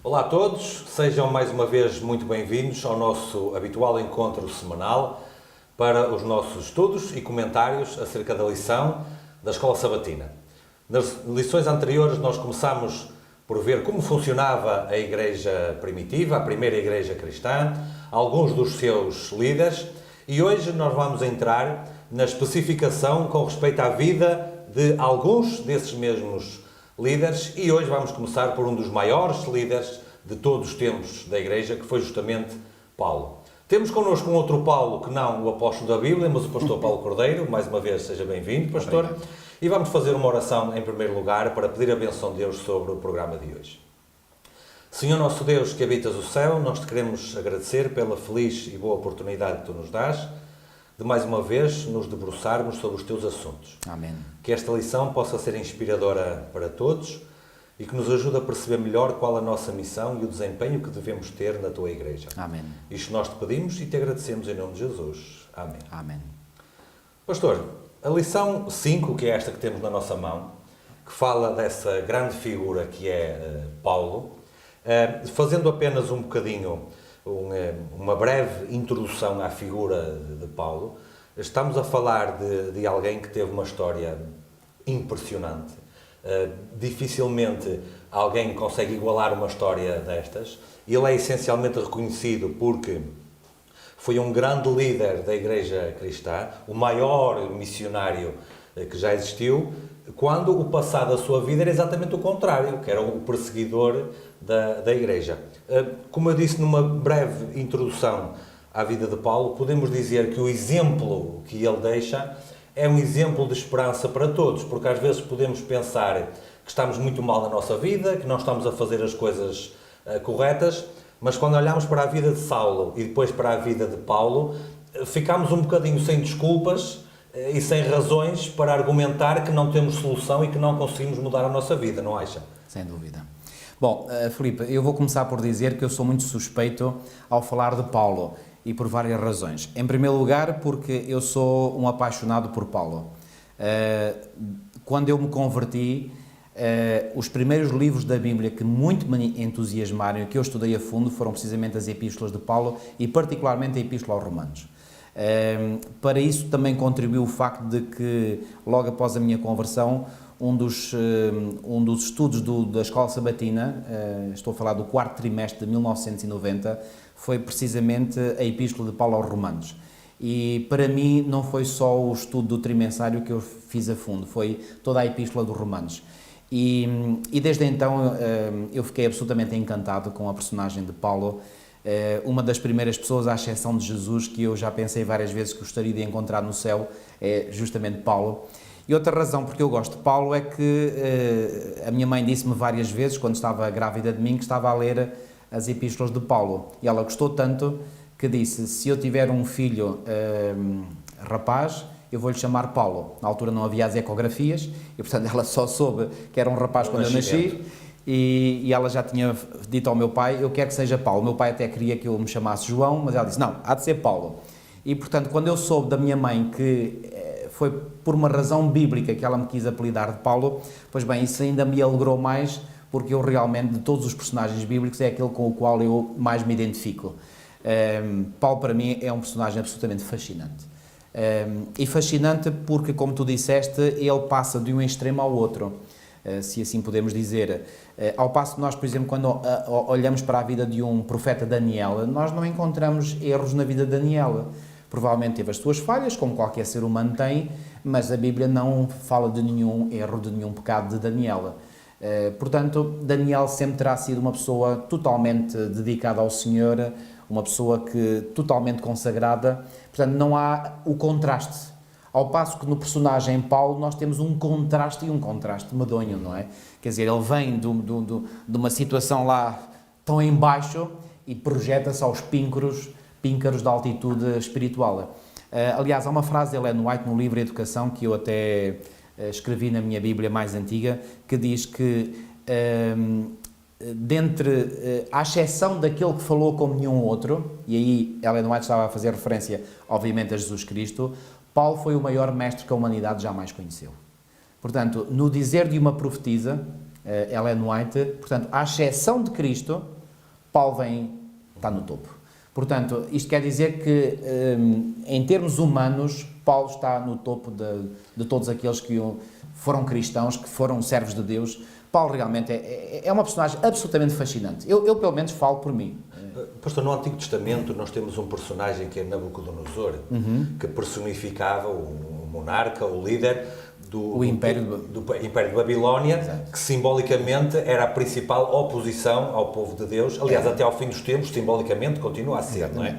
Olá a todos, sejam mais uma vez muito bem-vindos ao nosso habitual encontro semanal para os nossos estudos e comentários acerca da lição da Escola Sabatina. Nas lições anteriores nós começámos por ver como funcionava a Igreja primitiva, a primeira Igreja cristã, alguns dos seus líderes, e hoje nós vamos entrar na especificação com respeito à vida de alguns desses mesmos líderes, e hoje vamos começar por um dos maiores líderes de todos os tempos da Igreja, que foi justamente Paulo. Temos connosco um outro Paulo que não o apóstolo da Bíblia, mas o pastor Paulo Cordeiro. Mais uma vez, seja bem-vindo, pastor. Obrigado. E vamos fazer uma oração em primeiro lugar para pedir a bênção de Deus sobre o programa de hoje. Senhor nosso Deus que habitas o céu, nós te queremos agradecer pela feliz e boa oportunidade que tu nos dás de mais uma vez nos debruçarmos sobre os teus assuntos. Amém. Que esta lição possa ser inspiradora para todos e que nos ajude a perceber melhor qual a nossa missão e o desempenho que devemos ter na tua Igreja. Amém. Isto nós te pedimos e te agradecemos em nome de Jesus. Amém. Amém. Pastor, a lição 5, que é esta que temos na nossa mão, que fala dessa grande figura que é Paulo, fazendo apenas um bocadinho, uma breve introdução à figura de Paulo, estamos a falar de alguém que teve uma história impressionante. Dificilmente alguém consegue igualar uma história destas. Ele é essencialmente reconhecido porque foi um grande líder da Igreja Cristã, o maior missionário que já existiu, quando o passado da sua vida era exatamente o contrário, que era o perseguidor da Igreja. Como eu disse numa breve introdução à vida de Paulo, podemos dizer que o exemplo que ele deixa é um exemplo de esperança para todos, porque às vezes podemos pensar que estamos muito mal na nossa vida, que não estamos a fazer as coisas corretas, mas quando olhamos para a vida de Saulo e depois para a vida de Paulo, ficamos um bocadinho sem desculpas e sem razões para argumentar que não temos solução e que não conseguimos mudar a nossa vida, não acha? Sem dúvida. Bom, Filipe, eu vou começar por dizer que eu sou muito suspeito ao falar de Paulo, e por várias razões. Em primeiro lugar, porque eu sou um apaixonado por Paulo. Quando eu me converti, os primeiros livros da Bíblia que muito me entusiasmaram e que eu estudei a fundo foram precisamente as epístolas de Paulo e particularmente a Epístola aos Romanos. Para isso também contribuiu o facto de que, logo após a minha conversão, um dos estudos da Escola Sabatina, estou a falar do quarto trimestre de 1990, foi precisamente a Epístola de Paulo aos Romanos. E para mim não foi só o estudo do trimensário que eu fiz a fundo, foi toda a Epístola dos Romanos. E desde então eu fiquei absolutamente encantado com a personagem de Paulo, uma das primeiras pessoas, à exceção de Jesus, que eu já pensei várias vezes que gostaria de encontrar no céu, é justamente Paulo. E outra razão porque eu gosto de Paulo é que a minha mãe disse-me várias vezes, quando estava grávida de mim, que estava a ler as epístolas de Paulo. E ela gostou tanto que disse, se eu tiver um filho rapaz, eu vou-lhe chamar Paulo. Na altura não havia as ecografias, e portanto ela só soube que era um rapaz quando eu nasci, e ela já tinha dito ao meu pai, eu quero que seja Paulo. O meu pai até queria que eu me chamasse João, mas ela disse, não, há de ser Paulo. E portanto, quando eu soube da minha mãe que foi por uma razão bíblica que ela me quis apelidar de Paulo, pois bem, isso ainda me alegrou mais, porque eu realmente, de todos os personagens bíblicos, é aquele com o qual eu mais me identifico. Paulo, para mim, é um personagem absolutamente fascinante. E fascinante porque, como tu disseste, ele passa de um extremo ao outro, se assim podemos dizer. Ao passo que nós, por exemplo, quando olhamos para a vida de um profeta Daniel, nós não encontramos erros na vida de Daniel. Provavelmente teve as suas falhas, como qualquer ser humano tem, mas a Bíblia não fala de nenhum erro, de nenhum pecado de Daniel. Portanto, Daniel sempre terá sido uma pessoa totalmente dedicada ao Senhor, uma pessoa totalmente consagrada. Portanto, não há o contraste. Ao passo que no personagem Paulo nós temos um contraste, e um contraste medonho, não é? Quer dizer, ele vem de uma situação lá tão em baixo e projeta-se aos píncaros da altitude espiritual. Aliás, há uma frase de Ellen White no livro Educação, que eu até escrevi na minha Bíblia mais antiga, que diz que, à exceção daquele que falou como nenhum outro, e aí Ellen White estava a fazer referência, obviamente, a Jesus Cristo, Paulo foi o maior mestre que a humanidade jamais conheceu. Portanto, no dizer de uma profetisa, Ellen White, portanto, à exceção de Cristo, Paulo está no topo. Portanto, isto quer dizer que, em termos humanos, Paulo está no topo de todos aqueles que foram cristãos, que foram servos de Deus. Paulo realmente é uma personagem absolutamente fascinante. Eu, pelo menos, falo por mim. Pastor, no Antigo Testamento nós temos um personagem que é Nabucodonosor, que personificava o monarca, o líder do Império de Babilónia, exato, que simbolicamente era a principal oposição ao povo de Deus. Aliás, até ao fim dos tempos, simbolicamente, continua a ser, exatamente, não é?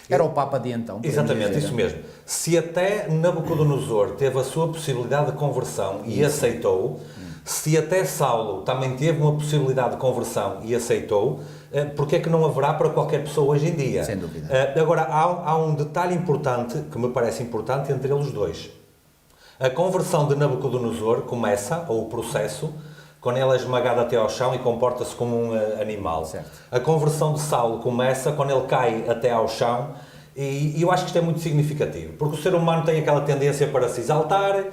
Era o Papa de então. Exatamente, isso mesmo. Se até Nabucodonosor teve a sua possibilidade de conversão e aceitou, se até Saulo também teve uma possibilidade de conversão e aceitou, porque é que não haverá para qualquer pessoa hoje em dia? Sem dúvida. Agora, há um detalhe importante, que me parece importante, entre eles dois. A conversão de Nabucodonosor começa, ou o processo, quando ele é esmagado até ao chão e comporta-se como um animal. Certo. A conversão de Saulo começa quando ele cai até ao chão, e eu acho que isto é muito significativo, porque o ser humano tem aquela tendência para se exaltar,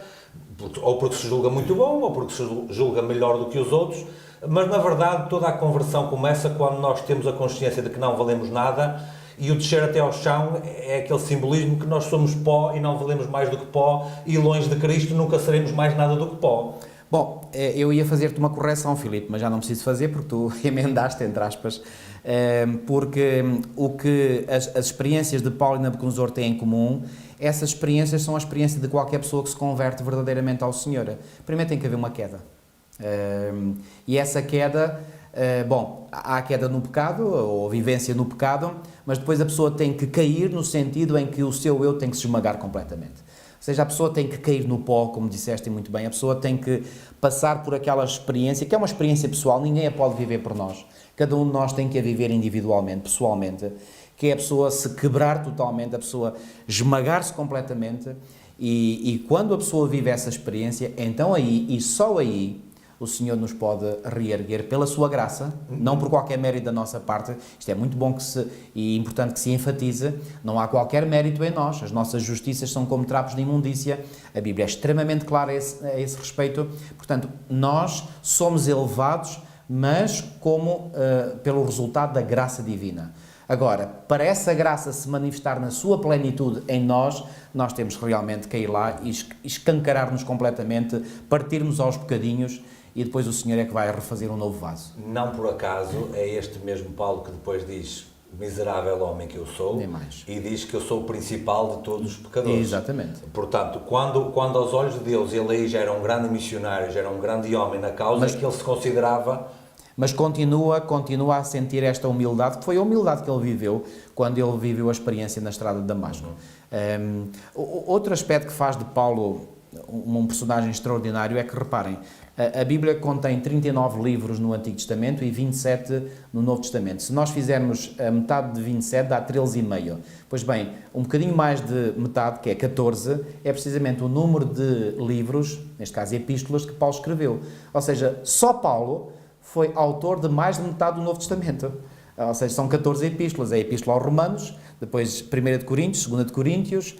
ou porque se julga muito bom, ou porque se julga melhor do que os outros, mas na verdade toda a conversão começa quando nós temos a consciência de que não valemos nada, e o descer até ao chão é aquele simbolismo que nós somos pó e não valemos mais do que pó, e longe de Cristo nunca seremos mais nada do que pó. Bom, eu ia fazer-te uma correção, Filipe, mas já não preciso fazer porque tu emendaste, entre aspas, porque o que as experiências de Paulo e Nabucodonosor têm em comum, essas experiências são a experiência de qualquer pessoa que se converte verdadeiramente ao Senhor. Primeiro tem que haver uma queda. E essa queda, bom, há a queda no pecado, ou a vivência no pecado, mas depois a pessoa tem que cair no sentido em que o seu eu tem que se esmagar completamente. Ou seja, a pessoa tem que cair no pó, como disseste muito bem, a pessoa tem que passar por aquela experiência, que é uma experiência pessoal, ninguém a pode viver por nós. Cada um de nós tem que a viver individualmente, pessoalmente, que é a pessoa se quebrar totalmente, a pessoa esmagar-se completamente, e quando a pessoa vive essa experiência, então aí, e só aí, o Senhor nos pode reerguer pela sua graça, não por qualquer mérito da nossa parte. Isto é muito bom e importante que se enfatize, não há qualquer mérito em nós, as nossas justiças são como trapos de imundícia, a Bíblia é extremamente clara a esse respeito, portanto, nós somos elevados, mas como pelo resultado da graça divina. Agora, para essa graça se manifestar na sua plenitude em nós temos realmente que ir lá e escancarar-nos completamente, partirmos aos bocadinhos, e depois o Senhor é que vai refazer um novo vaso. Não por acaso é este mesmo Paulo que depois diz: miserável homem que eu sou, e diz que eu sou o principal de todos os pecadores. Exatamente. Portanto, quando aos olhos de Deus ele aí já era um grande missionário, já era um grande homem na causa, que ele se considerava... Mas continua a sentir esta humildade, que foi a humildade que ele viveu quando ele viveu a experiência na estrada de Damasco. Outro aspecto que faz de Paulo um personagem extraordinário é que, reparem, a Bíblia contém 39 livros no Antigo Testamento e 27 no Novo Testamento. Se nós fizermos a metade de 27, dá 13,5. Pois bem, um bocadinho mais de metade, que é 14, é precisamente o número de livros, neste caso epístolas, que Paulo escreveu. Ou seja, só Paulo foi autor de mais de metade do Novo Testamento. Ou seja, são 14 epístolas. É a Epístola aos Romanos, depois 1 de Coríntios, 2 de Coríntios,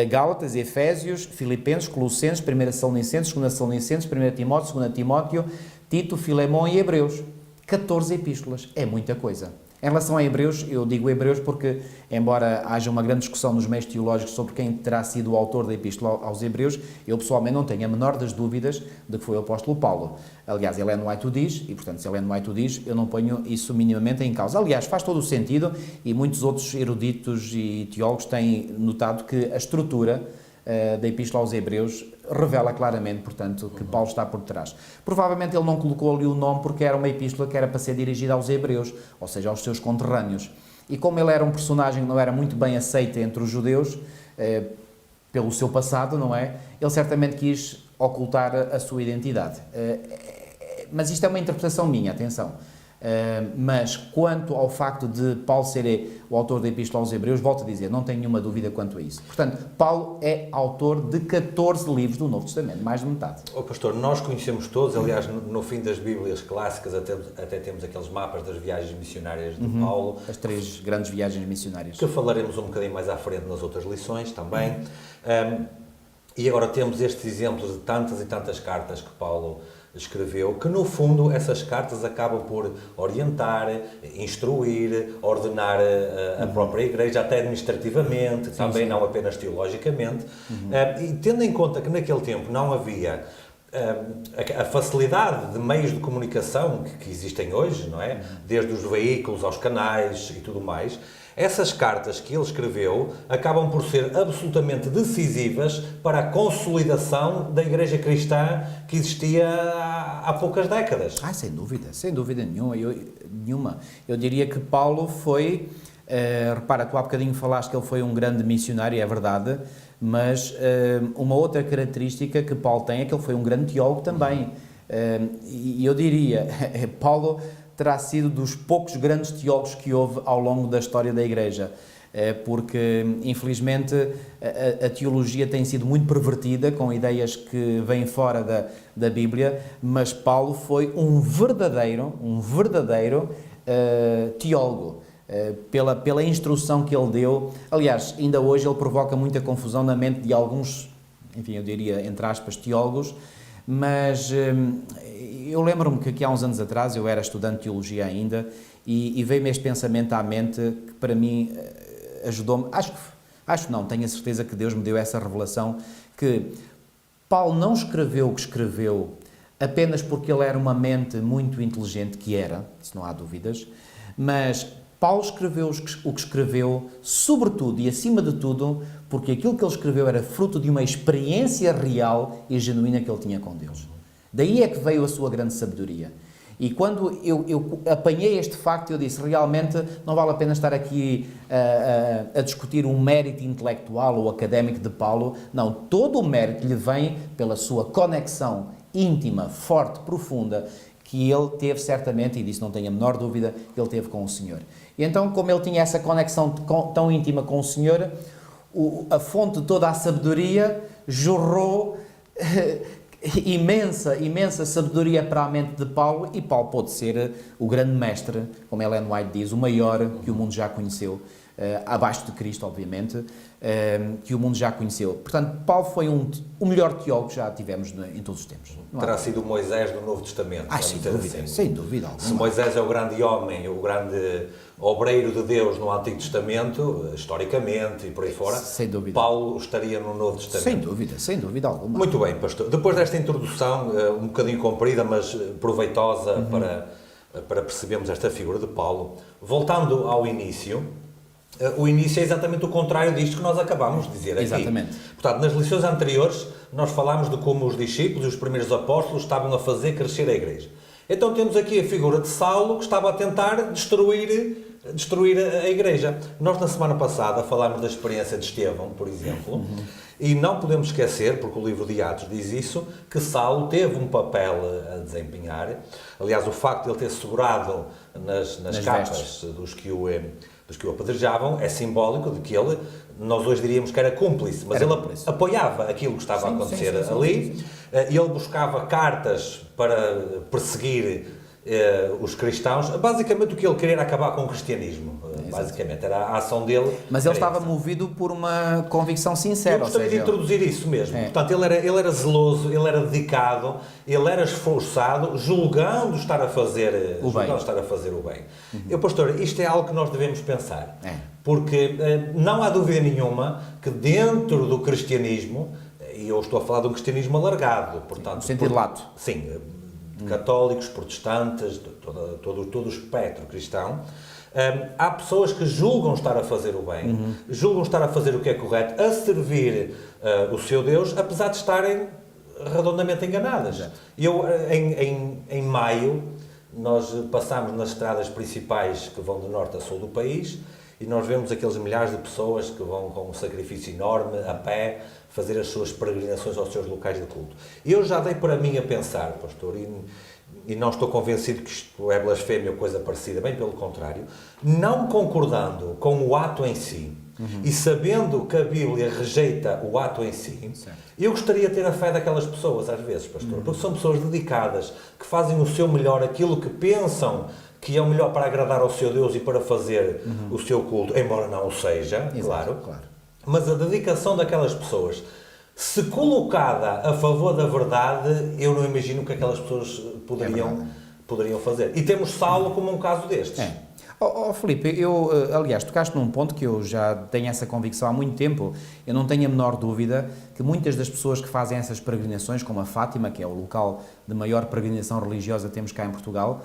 Gálatas, Efésios, Filipenses, Colossenses, 1 Tessalonicenses, 2 Tessalonicenses, 1 Timóteo, 2 Timóteo, Tito, Filemão e Hebreus. 14 epístolas. É muita coisa. Em relação a Hebreus, eu digo Hebreus porque, embora haja uma grande discussão nos meios teológicos sobre quem terá sido o autor da Epístola aos Hebreus, eu pessoalmente não tenho a menor das dúvidas de que foi o apóstolo Paulo. Aliás, Ellen White o diz, e portanto, se Ellen White o diz, eu não ponho isso minimamente em causa. Aliás, faz todo o sentido, e muitos outros eruditos e teólogos têm notado que a estrutura da Epístola aos Hebreus revela claramente, portanto, que Paulo está por trás. Provavelmente ele não colocou ali o nome porque era uma epístola que era para ser dirigida aos hebreus, ou seja, aos seus conterrâneos. E como ele era um personagem que não era muito bem aceito entre os judeus, pelo seu passado, não é? Ele certamente quis ocultar a sua identidade. Mas isto é uma interpretação minha, atenção. Mas quanto ao facto de Paulo ser o autor da Epístola aos Hebreus, volto a dizer, não tenho nenhuma dúvida quanto a isso. Portanto, Paulo é autor de 14 livros do Novo Testamento, mais de metade. Pastor, nós conhecemos todos, aliás, no fim das Bíblias clássicas até temos aqueles mapas das viagens missionárias de Paulo. As 3 grandes viagens missionárias. Que falaremos um bocadinho mais à frente nas outras lições também. E agora temos estes exemplos de tantas e tantas cartas que Paulo escreveu, que no fundo essas cartas acabam por orientar, instruir, ordenar a própria Igreja, até administrativamente, também não apenas teologicamente, e tendo em conta que naquele tempo não havia a facilidade de meios de comunicação que existem hoje, não é? Desde os veículos aos canais e tudo mais, essas cartas que ele escreveu acabam por ser absolutamente decisivas para a consolidação da Igreja Cristã que existia há poucas décadas. Sem dúvida nenhuma. Eu diria que Paulo foi, repara, tu há bocadinho falaste que ele foi um grande missionário, é verdade, mas uma outra característica que Paulo tem é que ele foi um grande teólogo também. E eu diria, Paulo terá sido dos poucos grandes teólogos que houve ao longo da história da Igreja, porque, infelizmente, a teologia tem sido muito pervertida com ideias que vêm fora da Bíblia, mas Paulo foi um verdadeiro teólogo, pela instrução que ele deu. Aliás, ainda hoje ele provoca muita confusão na mente de alguns, enfim, eu diria, entre aspas, teólogos, mas eu lembro-me que aqui há uns anos atrás eu era estudante de teologia ainda e veio-me este pensamento à mente que para mim ajudou-me, acho não, tenho a certeza que Deus me deu essa revelação, que Paulo não escreveu o que escreveu apenas porque ele era uma mente muito inteligente, que era, se não há dúvidas, mas Paulo escreveu o que escreveu, sobretudo e acima de tudo, porque aquilo que ele escreveu era fruto de uma experiência real e genuína que ele tinha com Deus. Daí é que veio a sua grande sabedoria. E quando eu apanhei este facto, eu disse, realmente não vale a pena estar aqui a discutir um mérito intelectual ou académico de Paulo. Não, todo o mérito lhe vem pela sua conexão íntima, forte, profunda, que ele teve certamente, e disso não tenho a menor dúvida, ele teve com o Senhor. E então, como ele tinha essa conexão tão íntima com o Senhor, a fonte de toda a sabedoria jorrou imensa sabedoria para a mente de Paulo, e Paulo pôde ser o grande mestre, como Ellen White diz, o maior que o mundo já conheceu, abaixo de Cristo, obviamente, que o mundo já conheceu. Portanto, Paulo foi o melhor teólogo que já tivemos em todos os tempos. Terá sido o Moisés do Novo Testamento. Sem dúvida alguma. Se Moisés é o grande homem, o grande obreiro de Deus no Antigo Testamento, historicamente e por aí fora, sem dúvida, Paulo estaria no Novo Testamento. Sem dúvida alguma. Muito bem, pastor. Depois desta introdução, um bocadinho comprida, mas proveitosa para percebermos esta figura de Paulo, voltando ao início, o início é exatamente o contrário disto que nós acabámos de dizer aqui. Exatamente. Portanto, nas lições anteriores, nós falámos de como os discípulos e os primeiros apóstolos estavam a fazer crescer a Igreja. Então temos aqui a figura de Saulo, que estava a tentar destruir a Igreja. Nós, na semana passada, falámos da experiência de Estevão, por exemplo, e não podemos esquecer, porque o livro de Atos diz isso, que Saulo teve um papel a desempenhar. Aliás, o facto de ele ter segurado nas capas dos que o apedrejavam é simbólico de que ele, nós hoje diríamos que era cúmplice, mas ele apoiava aquilo que estava a acontecer ali. Ele buscava cartas para perseguir os cristãos. Basicamente o que ele queria era acabar com o cristianismo. Basicamente era a ação dele. Mas ele estava movido por uma convicção sincera. Eu gostaria de introduzir isso mesmo. Portanto, ele era zeloso, ele era dedicado, ele era esforçado, julgando estar a fazer o bem. Pastor, isto é algo que nós devemos pensar. Porque não há dúvida nenhuma que dentro do cristianismo, e eu estou a falar de um cristianismo alargado, portanto... No sentido lato. Sim, católicos, protestantes, todo o espectro cristão, há pessoas que julgam estar a fazer o bem, julgam estar a fazer o que é correto, a servir o seu Deus, apesar de estarem redondamente enganadas. Exato. Em maio, nós passámos nas estradas principais que vão de norte a sul do país e nós vemos aqueles milhares de pessoas que vão com um sacrifício enorme, a pé, fazer as suas peregrinações aos seus locais de culto. Eu já dei para mim a pensar, pastor, e não estou convencido que isto é blasfémia ou coisa parecida, bem pelo contrário, não concordando com o ato em si e sabendo que a Bíblia rejeita o ato em si, eu gostaria de ter a fé daquelas pessoas, às vezes, pastor, porque são pessoas dedicadas, que fazem o seu melhor, aquilo que pensam que é o melhor para agradar ao seu Deus e para fazer o seu culto, embora não o seja, claro. Mas a dedicação daquelas pessoas se colocada a favor da verdade, eu não imagino o que aquelas pessoas poderiam fazer. E temos Saulo como um caso destes. Filipe, aliás, tocaste num ponto que eu já tenho essa convicção há muito tempo. Eu não tenho a menor dúvida que muitas das pessoas que fazem essas peregrinações, como a Fátima, que é o local de maior peregrinação religiosa que temos cá em Portugal,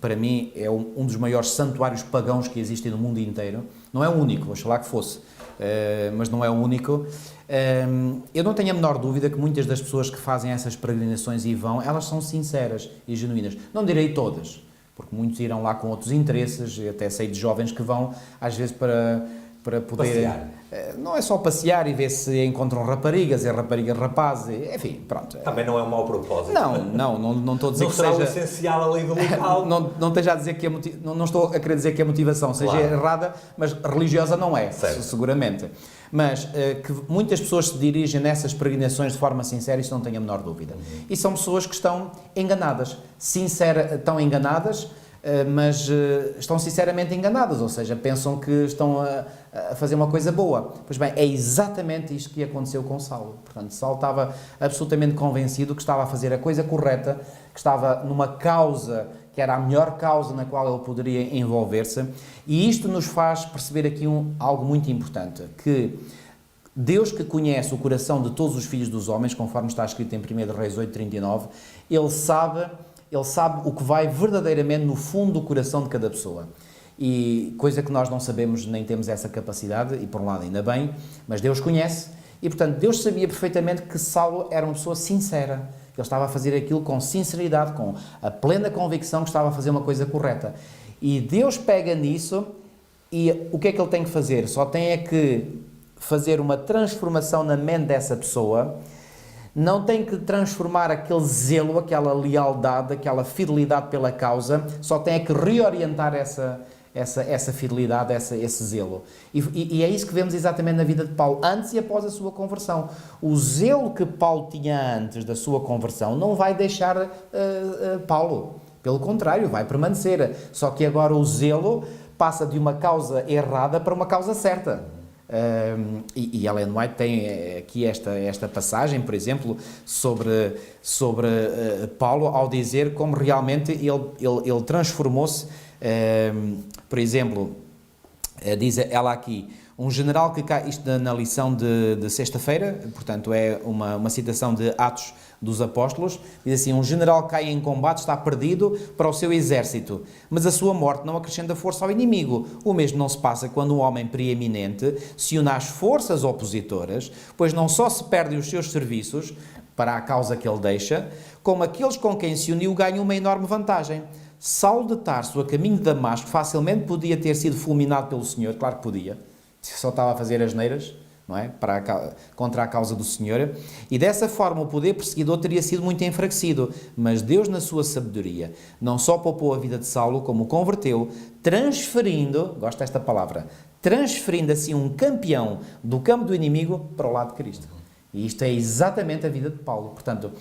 para mim é um dos maiores santuários pagãos que existem no mundo inteiro. Não é o único, oxalá que fosse, mas não é o único. Eu não tenho a menor dúvida que muitas das pessoas que fazem essas peregrinações e vão, elas são sinceras e genuínas. Não direi todas, porque muitos irão lá com outros interesses, até sei de jovens que vão, às vezes, para poder... Passear. Não é só passear e ver se encontram raparigas, e raparigas rapazes, enfim, pronto. Também não é um mau propósito. Não estou a dizer não que será seja... o essencial ali do local. não esteja a dizer que não estou a querer dizer que a motivação seja errada, mas religiosa não é, seguramente. Mas que muitas pessoas se dirigem nessas peregrinações de forma sincera, isso não tenho a menor dúvida. E são pessoas que estão enganadas, estão enganadas, mas estão sinceramente enganadas, ou seja, pensam que estão a fazer uma coisa boa. Pois bem, é exatamente isto que aconteceu com Saulo. Portanto, Saulo estava absolutamente convencido que estava a fazer a coisa correta, que estava numa causa que era a melhor causa na qual ele poderia envolver-se, e isto nos faz perceber aqui algo muito importante, que Deus, que conhece o coração de todos os filhos dos homens, conforme está escrito em 1 Reis 8:39, Ele sabe o que vai verdadeiramente no fundo do coração de cada pessoa. E coisa que nós não sabemos, nem temos essa capacidade, e por um lado ainda bem, mas Deus conhece, e portanto Deus sabia perfeitamente que Saulo era uma pessoa sincera. Ele estava a fazer aquilo com sinceridade, com a plena convicção que estava a fazer uma coisa correta. E Deus pega nisso e o que é que ele tem que fazer? Só tem é que fazer uma transformação na mente dessa pessoa. Não tem que transformar aquele zelo, aquela lealdade, aquela fidelidade pela causa, só tem é que reorientar essa fidelidade, esse zelo. E é isso que vemos exatamente na vida de Paulo, antes e após a sua conversão. O zelo que Paulo tinha antes da sua conversão não vai deixar Paulo. Pelo contrário, vai permanecer. Só que agora o zelo passa de uma causa errada para uma causa certa. E Ellen White tem aqui esta passagem, por exemplo, sobre Paulo, ao dizer como realmente ele transformou-se. Por exemplo, diz ela aqui, um general que cai, isto na lição de sexta-feira, portanto é uma citação de Atos dos Apóstolos, diz assim, um general cai em combate, está perdido para o seu exército, mas a sua morte não acrescenta força ao inimigo. O mesmo não se passa quando um homem preeminente se une às forças opositoras, pois não só se perdem os seus serviços para a causa que ele deixa, como aqueles com quem se uniu ganham uma enorme vantagem. Saulo de Tarso, a caminho de Damasco, facilmente podia ter sido fulminado pelo Senhor, claro que podia, só estava a fazer asneiras, não é? Contra a causa do Senhor, e dessa forma o poder perseguidor teria sido muito enfraquecido, mas Deus, na sua sabedoria, não só poupou a vida de Saulo, como o converteu, transferindo, gosto desta palavra, transferindo assim um campeão do campo do inimigo para o lado de Cristo. E isto é exatamente a vida de Paulo. Portanto,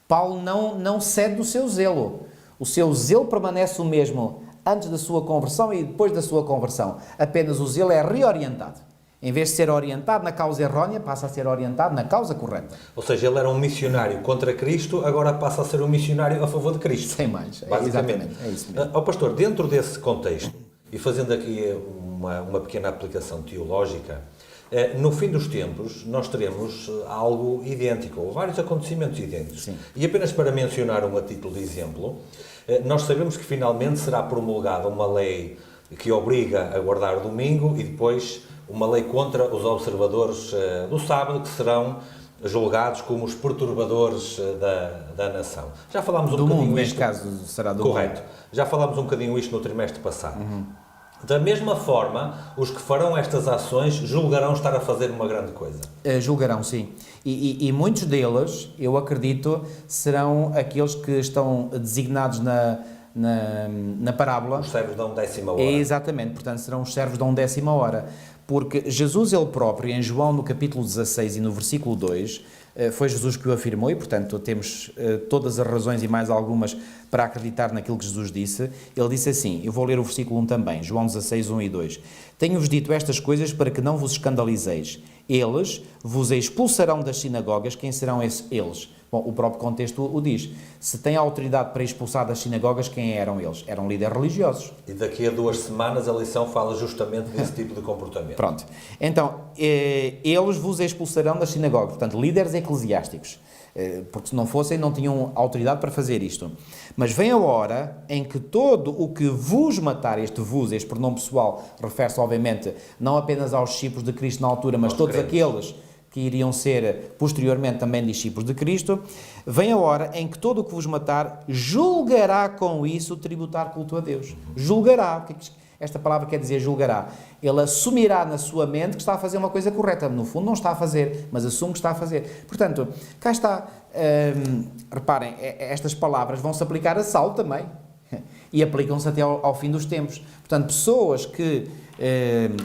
Paulo não cede do seu zelo. O seu zelo permanece o mesmo antes da sua conversão e depois da sua conversão. Apenas o zelo é reorientado. Em vez de ser orientado na causa errónea, passa a ser orientado na causa correta. Ou seja, ele era um missionário contra Cristo, agora passa a ser um missionário a favor de Cristo. Sem mais. Basicamente. Exatamente. É isso mesmo. Ó pastor, dentro desse contexto, e fazendo aqui uma pequena aplicação teológica, no fim dos tempos nós teremos algo idêntico, ou vários acontecimentos idênticos. Sim. E apenas para mencionar a título de exemplo, nós sabemos que finalmente será promulgada uma lei que obriga a guardar o domingo e depois uma lei contra os observadores do sábado, que serão julgados como os perturbadores da nação. Já falámos do mundo, isto, neste caso será do correto. mundo. Já falámos um bocadinho isto no trimestre passado. Da mesma forma, os que farão estas ações julgarão estar a fazer uma grande coisa. Julgarão, sim. E muitos deles, eu acredito, serão aqueles que estão designados na parábola. Os servos da 10ª hora. Exatamente, portanto serão os servos da 10ª hora. Porque Jesus ele próprio, em João no capítulo 16 e no versículo 2, foi Jesus que o afirmou e, portanto, temos todas as razões e mais algumas para acreditar naquilo que Jesus disse. Ele disse assim, eu vou ler o versículo 1 também, João 16, 1 e 2. Tenho-vos dito estas coisas para que não vos escandalizeis. Eles vos expulsarão das sinagogas. Quem serão eles? Bom, o próprio contexto o diz. Se tem autoridade para expulsar das sinagogas, quem eram eles? Eram líderes religiosos. E daqui a 2 semanas a lição fala justamente desse tipo de comportamento. Pronto. Então, eles vos expulsarão das sinagogas. Portanto, líderes eclesiásticos. Porque se não fossem, não tinham autoridade para fazer isto. Mas vem a hora em que todo o que vos matar, este pronome pessoal, refere-se obviamente não apenas aos discípulos de Cristo na altura, mas todos aqueles que iriam ser posteriormente também discípulos de Cristo, vem a hora em que todo o que vos matar julgará com isso tributar culto a Deus. Julgará. O que é que esta palavra quer dizer julgará? Ele assumirá na sua mente que está a fazer uma coisa correta. No fundo não está a fazer, mas assume que está a fazer. Portanto, cá está. Reparem, estas palavras vão-se aplicar a Saulo também. E aplicam-se até ao fim dos tempos. Portanto, pessoas que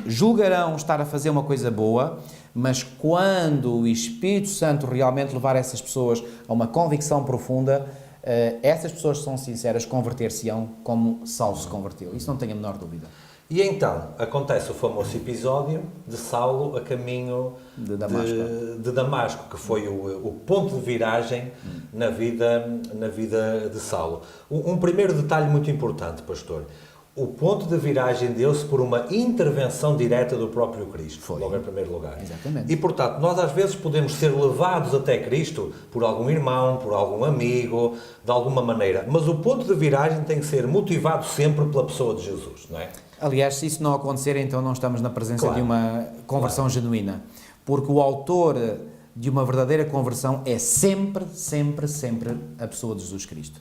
julgarão estar a fazer uma coisa boa, mas quando o Espírito Santo realmente levar essas pessoas a uma convicção profunda, essas pessoas que são sinceras converter-se-ão como Saulo se converteu. Isso não tenho a menor dúvida. E então, acontece o famoso episódio de Saulo a caminho de Damasco, que foi o ponto de viragem na vida de Saulo. Um primeiro detalhe muito importante, pastor. O ponto de viragem deu-se por uma intervenção direta do próprio Cristo, Foi. logo em primeiro lugar. Exatamente. E, portanto, nós às vezes podemos ser levados até Cristo por algum irmão, por algum amigo, de alguma maneira, mas o ponto de viragem tem que ser motivado sempre pela pessoa de Jesus, não é? Aliás, se isso não acontecer, então não estamos na presença de uma conversão genuína. Porque o autor de uma verdadeira conversão é sempre a pessoa de Jesus Cristo.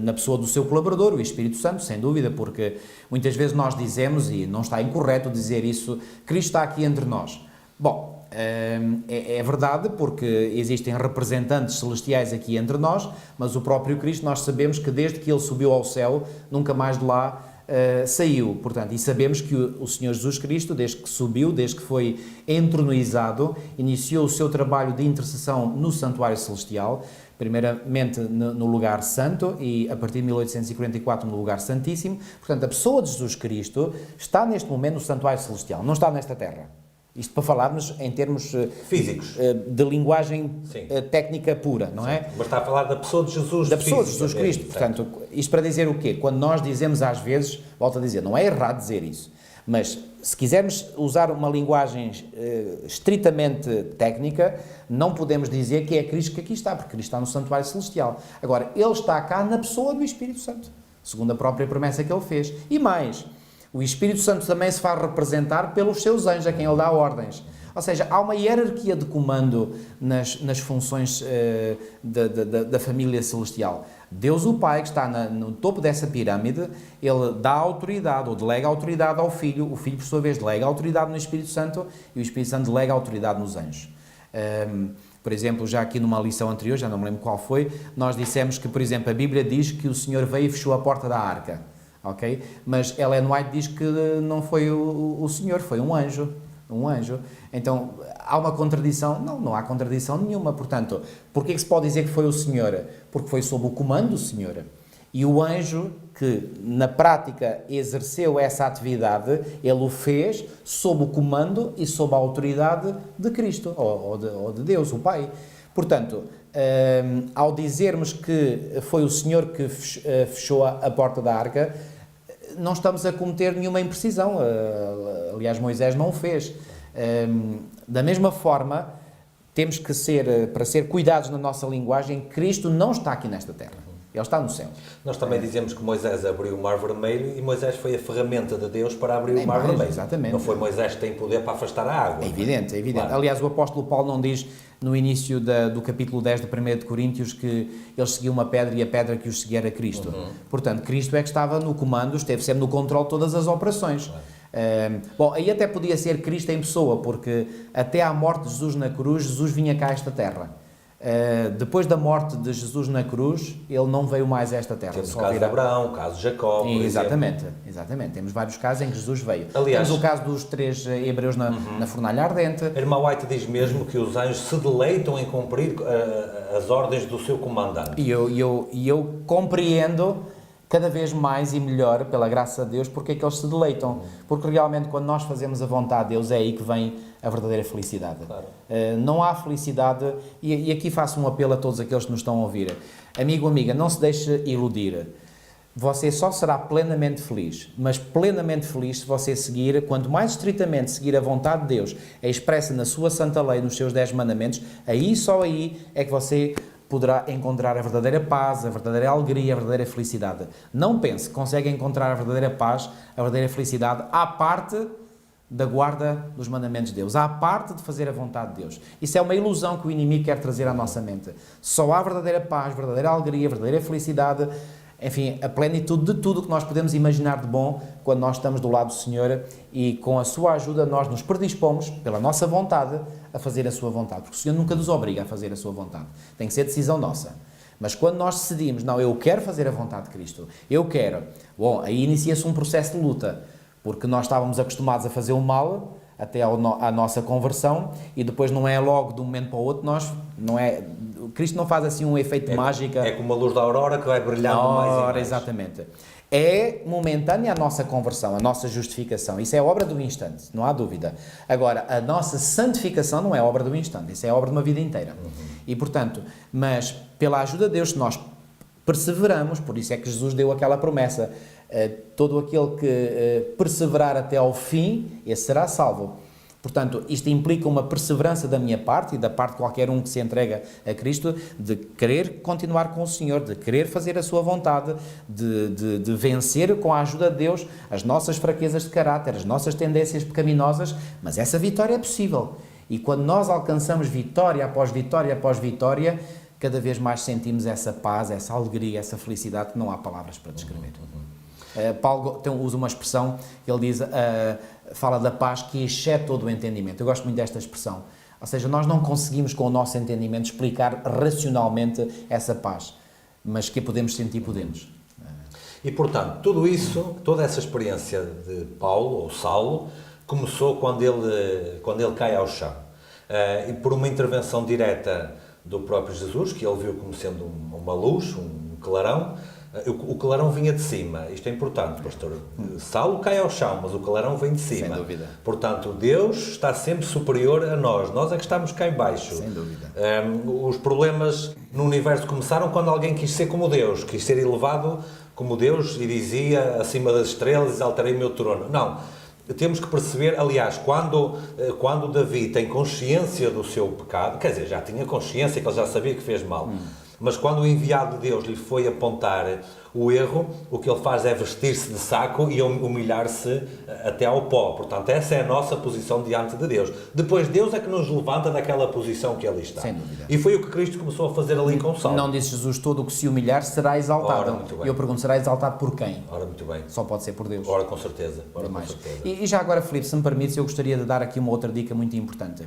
Na pessoa do seu colaborador, o Espírito Santo, sem dúvida, porque muitas vezes nós dizemos, e não está incorreto dizer isso, Cristo está aqui entre nós. Bom, é verdade, porque existem representantes celestiais aqui entre nós, mas o próprio Cristo, nós sabemos que desde que Ele subiu ao céu, nunca mais de lá saiu. Portanto, e sabemos que o Senhor Jesus Cristo, desde que subiu, desde que foi entronizado, iniciou o seu trabalho de intercessão no santuário celestial, primeiramente no lugar santo e a partir de 1844 no lugar santíssimo. Portanto, a pessoa de Jesus Cristo está neste momento no santuário celestial, não está nesta terra. Isto para falarmos em termos físicos, de linguagem técnica pura, não é? Mas está a falar da pessoa de Jesus. Da pessoa de Jesus Cristo. Portanto, isto para dizer o quê? Quando nós dizemos às vezes, volto a dizer, não é errado dizer isso, mas se quisermos usar uma linguagem estritamente técnica, não podemos dizer que é Cristo que aqui está, porque Cristo está no santuário celestial. Agora, Ele está cá na pessoa do Espírito Santo, segundo a própria promessa que Ele fez. E mais, o Espírito Santo também se faz representar pelos seus anjos, a quem Ele dá ordens. Ou seja, há uma hierarquia de comando nas funções da família celestial. Deus o Pai, que está no topo dessa pirâmide, Ele dá autoridade, ou delega autoridade ao Filho, o Filho, por sua vez, delega autoridade no Espírito Santo, e o Espírito Santo delega autoridade nos anjos. Por exemplo, já aqui numa lição anterior, já não me lembro qual foi, nós dissemos que, por exemplo, a Bíblia diz que o Senhor veio e fechou a porta da arca. Ok? Mas Ellen White diz que não foi o Senhor, foi um anjo. Um anjo. Então, há uma contradição? Não há contradição nenhuma. Portanto, porquê que se pode dizer que foi o Senhor? Porque foi sob o comando do Senhor. E o anjo que, na prática, exerceu essa atividade, ele o fez sob o comando e sob a autoridade de Cristo, ou de Deus, o Pai. Portanto, ao dizermos que foi o Senhor que fechou a porta da arca, não estamos a cometer nenhuma imprecisão. Aliás, Moisés não o fez. Da mesma forma, temos que para ser cuidados na nossa linguagem, Cristo não está aqui nesta terra. Ele está no céu. Nós também dizemos que Moisés abriu o Mar Vermelho e Moisés foi a ferramenta de Deus para abrir o Mar Vermelho. Exatamente. Não foi Moisés que tem poder para afastar a água. É evidente, é evidente. Claro. Aliás, o apóstolo Paulo não diz no início do capítulo 10 de 1 de Coríntios que eles seguiam uma pedra e a pedra que os seguia era Cristo. Portanto, Cristo é que estava no comando, esteve sempre no controle de todas as operações. Claro. Bom, aí até podia ser Cristo em pessoa, porque até à morte de Jesus na cruz, Jesus vinha cá a esta terra. Depois da morte de Jesus na cruz, ele não veio mais a esta terra. Temos o caso de Abraão, o caso de Jacó, por exatamente. Temos vários casos em que Jesus veio. Aliás, temos o caso dos 3 hebreus na fornalha ardente. A irmã White diz mesmo que os anjos se deleitam em cumprir as ordens do seu comandante. E eu compreendo cada vez mais e melhor, pela graça de Deus, porque é que eles se deleitam. Porque realmente quando nós fazemos a vontade de Deus é aí que vem a verdadeira felicidade. Claro. Não há felicidade, e aqui faço um apelo a todos aqueles que nos estão a ouvir. Amigo, amiga, não se deixe iludir. Você só será plenamente feliz, mas plenamente feliz se você seguir, quanto mais estritamente seguir a vontade de Deus, é expressa na sua santa lei, nos seus 10 mandamentos, aí, só aí, é que você poderá encontrar a verdadeira paz, a verdadeira alegria, a verdadeira felicidade. Não pense que consegue encontrar a verdadeira paz, a verdadeira felicidade, à parte da guarda dos mandamentos de Deus, à parte de fazer a vontade de Deus. Isso é uma ilusão que o inimigo quer trazer à nossa mente. Só há verdadeira paz, verdadeira alegria, verdadeira felicidade, enfim, a plenitude de tudo o que nós podemos imaginar de bom quando nós estamos do lado do Senhor e com a sua ajuda nós nos predispomos, pela nossa vontade, a fazer a sua vontade. Porque o Senhor nunca nos obriga a fazer a sua vontade. Tem que ser decisão nossa. Mas quando nós decidimos, não, eu quero fazer a vontade de Cristo, eu quero, bom, aí inicia-se um processo de luta, porque nós estávamos acostumados a fazer o mal até à nossa conversão e depois não é logo de um momento para o outro, Cristo não faz assim um efeito de mágica. É como a luz da aurora que vai brilhando mais e mais. Exatamente. É momentânea a nossa conversão, a nossa justificação. Isso é obra do instante, não há dúvida. Agora, a nossa santificação não é obra do instante, isso é obra de uma vida inteira. E, portanto, mas pela ajuda de Deus, se nós perseveramos, por isso é que Jesus deu aquela promessa, todo aquele que perseverar até ao fim, esse será salvo. Portanto, isto implica uma perseverança da minha parte e da parte de qualquer um que se entrega a Cristo, de querer continuar com o Senhor, de querer fazer a sua vontade, de vencer com a ajuda de Deus as nossas fraquezas de caráter, as nossas tendências pecaminosas, mas essa vitória é possível. E quando nós alcançamos vitória após vitória após vitória, cada vez mais sentimos essa paz, essa alegria, essa felicidade que não há palavras para descrever. Paulo usa uma expressão, ele diz, fala da paz que excede todo o entendimento. Eu gosto muito desta expressão. Ou seja, nós não conseguimos com o nosso entendimento explicar racionalmente essa paz, mas que podemos sentir, podemos. E, portanto, tudo isso, toda essa experiência de Paulo, ou Saulo, começou quando ele cai ao chão. E por uma intervenção direta do próprio Jesus, que ele viu como sendo uma luz, um clarão. O clarão vinha de cima, isto é importante, pastor. Saulo cai ao chão, mas o clarão vem de cima. Sem dúvida. Portanto, Deus está sempre superior a nós é que estamos cá em baixo. Sem dúvida. Os problemas no universo começaram quando alguém quis ser como Deus, quis ser elevado como Deus e dizia, acima das estrelas, exaltarei o meu trono. Não, temos que perceber, aliás, quando Davi tem consciência do seu pecado, quer dizer, já tinha consciência, que ele já sabia que fez mal, mas quando o enviado de Deus lhe foi apontar o erro, o que ele faz é vestir-se de saco e humilhar-se até ao pó. Portanto, essa é a nossa posição diante de Deus. Depois, Deus é que nos levanta daquela posição que ali está. Sem dúvida. E foi o que Cristo começou a fazer ali com Saulo. Não disse Jesus, todo o que se humilhar será exaltado. Ora, muito bem. E eu pergunto, será exaltado por quem? Ora, muito bem. Só pode ser por Deus. Ora, com certeza. Ora, com certeza. E já agora, Filipe, se me permites, eu gostaria de dar aqui uma outra dica muito importante.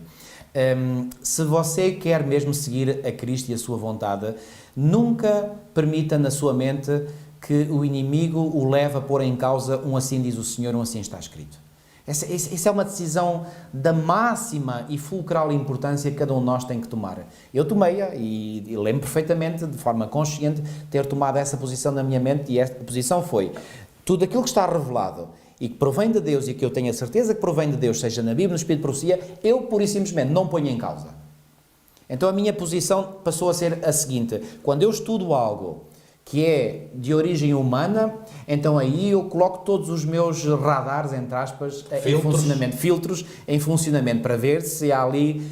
Se você quer mesmo seguir a Cristo e a sua vontade, nunca permita na sua mente que o inimigo o leve a pôr em causa um assim diz o Senhor, um assim está escrito. Essa é uma decisão da máxima e fulcral importância que cada um de nós tem que tomar. Eu tomei-a e lembro perfeitamente, de forma consciente, ter tomado essa posição na minha mente, e esta posição foi: tudo aquilo que está revelado e que provém de Deus e que eu tenho a certeza que provém de Deus, seja na Bíblia, no Espírito de Profecia, eu pura e simplesmente não ponho em causa. Então a minha posição passou a ser a seguinte: quando eu estudo algo que é de origem humana, então aí eu coloco todos os meus radares, entre aspas, em funcionamento, filtros em funcionamento, para ver se há ali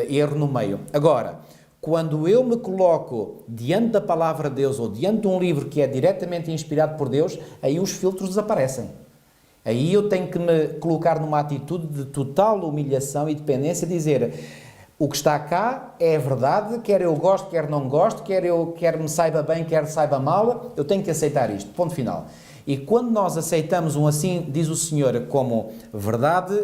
erro no meio. Agora, quando eu me coloco diante da palavra de Deus ou diante de um livro que é diretamente inspirado por Deus, aí os filtros desaparecem. Aí eu tenho que me colocar numa atitude de total humilhação e dependência, dizer: o que está cá é a verdade, quer eu goste, quer não goste, quer me saiba bem, quer saiba mal, eu tenho que aceitar isto, ponto final. E quando nós aceitamos um assim, diz o Senhor, como verdade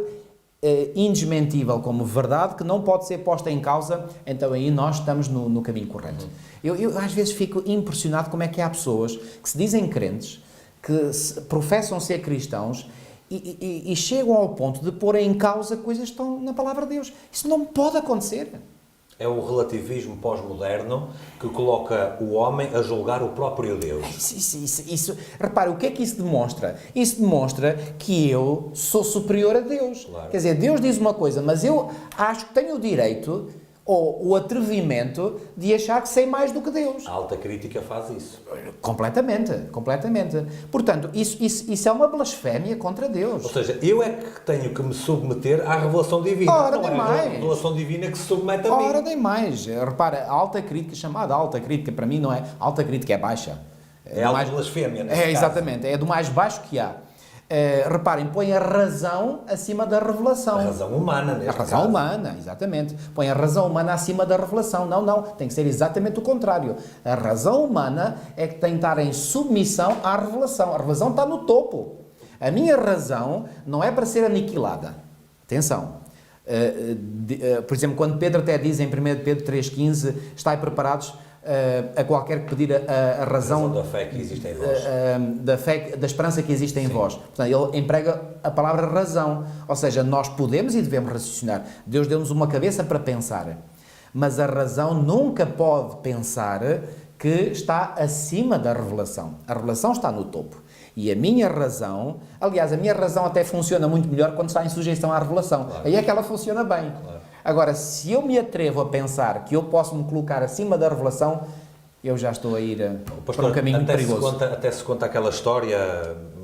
indesmentível, como verdade que não pode ser posta em causa, então aí nós estamos no caminho correto. Eu às vezes fico impressionado como é que há pessoas que se dizem crentes, que professam ser cristãos e chegam ao ponto de pôr em causa coisas que estão na palavra de Deus. Isso não pode acontecer. É o relativismo pós-moderno que coloca o homem a julgar o próprio Deus. Repara, o que é que isso demonstra? Isso demonstra que eu sou superior a Deus. Claro. Quer dizer, Deus diz uma coisa, mas eu acho que tenho o direito ou o atrevimento de achar que sei mais do que Deus. A alta crítica faz isso. Completamente, completamente. Portanto, isso é uma blasfémia contra Deus. Ou seja, eu é que tenho que me submeter à revelação divina. Ora, não nem é a mais. revelação divina que se submete a mim. Ora, nem mais. Repara, a alta crítica, chamada alta crítica, para mim não é... Alta crítica é baixa. É alta blasfémia, nesse É, caso. exatamente. É do mais baixo que há. Reparem, põe a razão acima da revelação. A razão humana, neste A razão caso. humana, exatamente. Põe a razão humana acima da revelação. Não, não. Tem que ser exatamente o contrário. A razão humana é que tem que estar em submissão à revelação. A revelação está no topo. A minha razão não é para ser aniquilada. Atenção. Por exemplo, quando Pedro até diz em 1 Pedro 3,15: estai preparados a qualquer que pedir a razão da fé que existe em vós. da esperança que existe em vós. Portanto, ele emprega a palavra razão. Ou seja, nós podemos e devemos raciocinar. Deus deu-nos uma cabeça para pensar. Mas a razão nunca pode pensar que está acima da revelação. A revelação está no topo. E a minha razão, aliás, a minha razão até funciona muito melhor quando está em sujeição à revelação. Claro. Aí é que ela funciona bem. Claro. Agora, se eu me atrevo a pensar que eu posso me colocar acima da revelação, eu já estou a ir para um caminho muito perigoso. Até se conta aquela história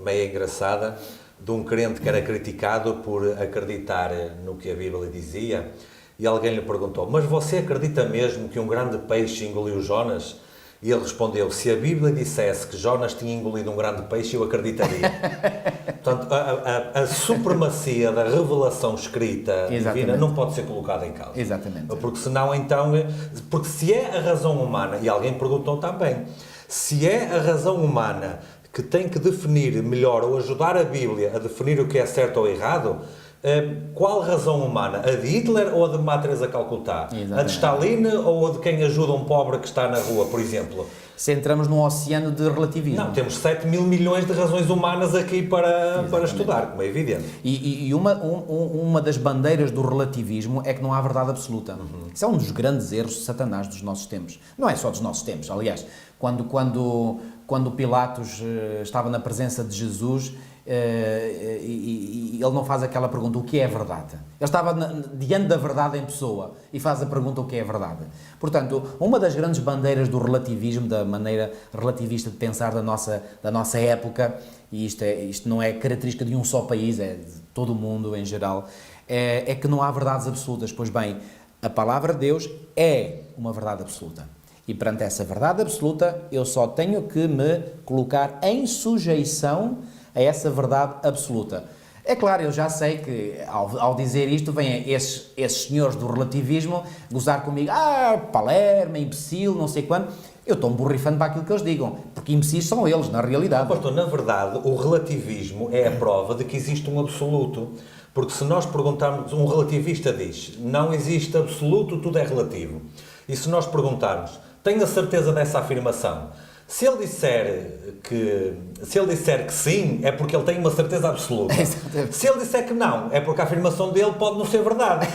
meio engraçada de um crente que era criticado por acreditar no que a Bíblia dizia, e alguém lhe perguntou: mas você acredita mesmo que um grande peixe engoliu Jonas? E ele respondeu: se a Bíblia dissesse que Jonas tinha engolido um grande peixe, eu acreditaria. Portanto, a supremacia da revelação escrita divina não pode ser colocada em causa. Exatamente. Porque senão, então... Porque se é a razão humana, e alguém perguntou também, se é a razão humana que tem que definir melhor ou ajudar a Bíblia a definir o que é certo ou errado, qual razão humana? A de Hitler ou a de Madre Teresa Calcutá? Exatamente. A de Stalin ou a de quem ajuda um pobre que está na rua, por exemplo? Se entramos num oceano de relativismo. Não, temos 7 mil milhões de razões humanas aqui para estudar, como é evidente. E uma das bandeiras do relativismo é que não há verdade absoluta. Isso é um dos grandes erros de Satanás dos nossos tempos. Não é só dos nossos tempos, aliás. Quando Pilatos estava na presença de Jesus, e ele não faz aquela pergunta: o que é verdade? Ele estava diante da verdade em pessoa e faz a pergunta: o que é verdade? Portanto, uma das grandes bandeiras do relativismo, da maneira relativista de pensar da nossa época, e isto não é característica de um só país, é de todo o mundo em geral, é que não há verdades absolutas. Pois bem, a palavra de Deus é uma verdade absoluta. E perante essa verdade absoluta, eu só tenho que me colocar em sujeição a essa verdade absoluta. É claro, eu já sei que ao dizer isto vêm esses senhores do relativismo gozar comigo: Palermo, imbecil, não sei quando. Eu estou-me borrifando para aquilo que eles digam, porque imbecis são eles, na realidade. Pastor, na verdade, o relativismo é a prova de que existe um absoluto. Porque se nós perguntarmos, um relativista diz: não existe absoluto, tudo é relativo. E se nós perguntarmos: tenho a certeza dessa afirmação? Se ele disser que sim, é porque ele tem uma certeza absoluta. Se ele disser que não, é porque a afirmação dele pode não ser verdade.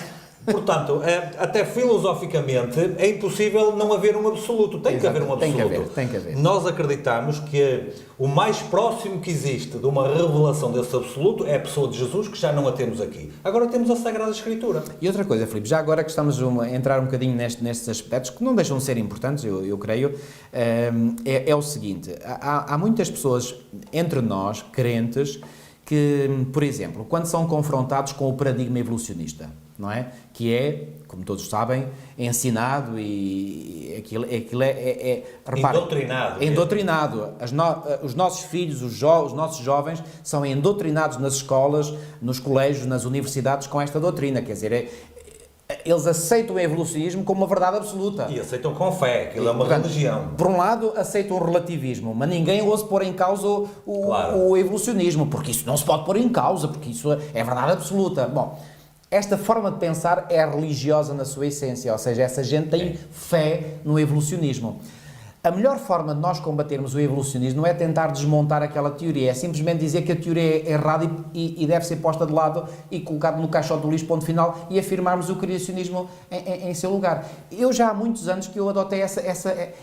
Portanto, até filosoficamente, é impossível não haver um absoluto. Tem que haver um absoluto. Tem que haver. Nós acreditamos que o mais próximo que existe de uma revelação desse absoluto é a pessoa de Jesus, que já não a temos aqui. Agora temos a Sagrada Escritura. E outra coisa, Filipe, já agora que estamos a entrar um bocadinho nestes aspectos, que não deixam de ser importantes, eu creio, é o seguinte: há muitas pessoas entre nós, crentes, que, por exemplo, quando são confrontados com o paradigma evolucionista, não é? Que é, como todos sabem, ensinado e aquilo é endoctrinado. Os nossos filhos, os nossos jovens, são endoctrinados nas escolas, nos colégios, nas universidades com esta doutrina. Quer dizer, eles aceitam o evolucionismo como uma verdade absoluta. E aceitam com fé, aquilo é uma religião. Por um lado, aceitam o relativismo, mas ninguém ousa pôr em causa o evolucionismo, porque isso não se pode pôr em causa, porque isso é verdade absoluta. Bom, esta forma de pensar é religiosa na sua essência, ou seja, essa gente tem fé no evolucionismo. A melhor forma de nós combatermos o evolucionismo não é tentar desmontar aquela teoria, é simplesmente dizer que a teoria é errada e deve ser posta de lado e colocada no caixote do lixo, ponto final, e afirmarmos o criacionismo em seu lugar. Eu já há muitos anos que eu adotei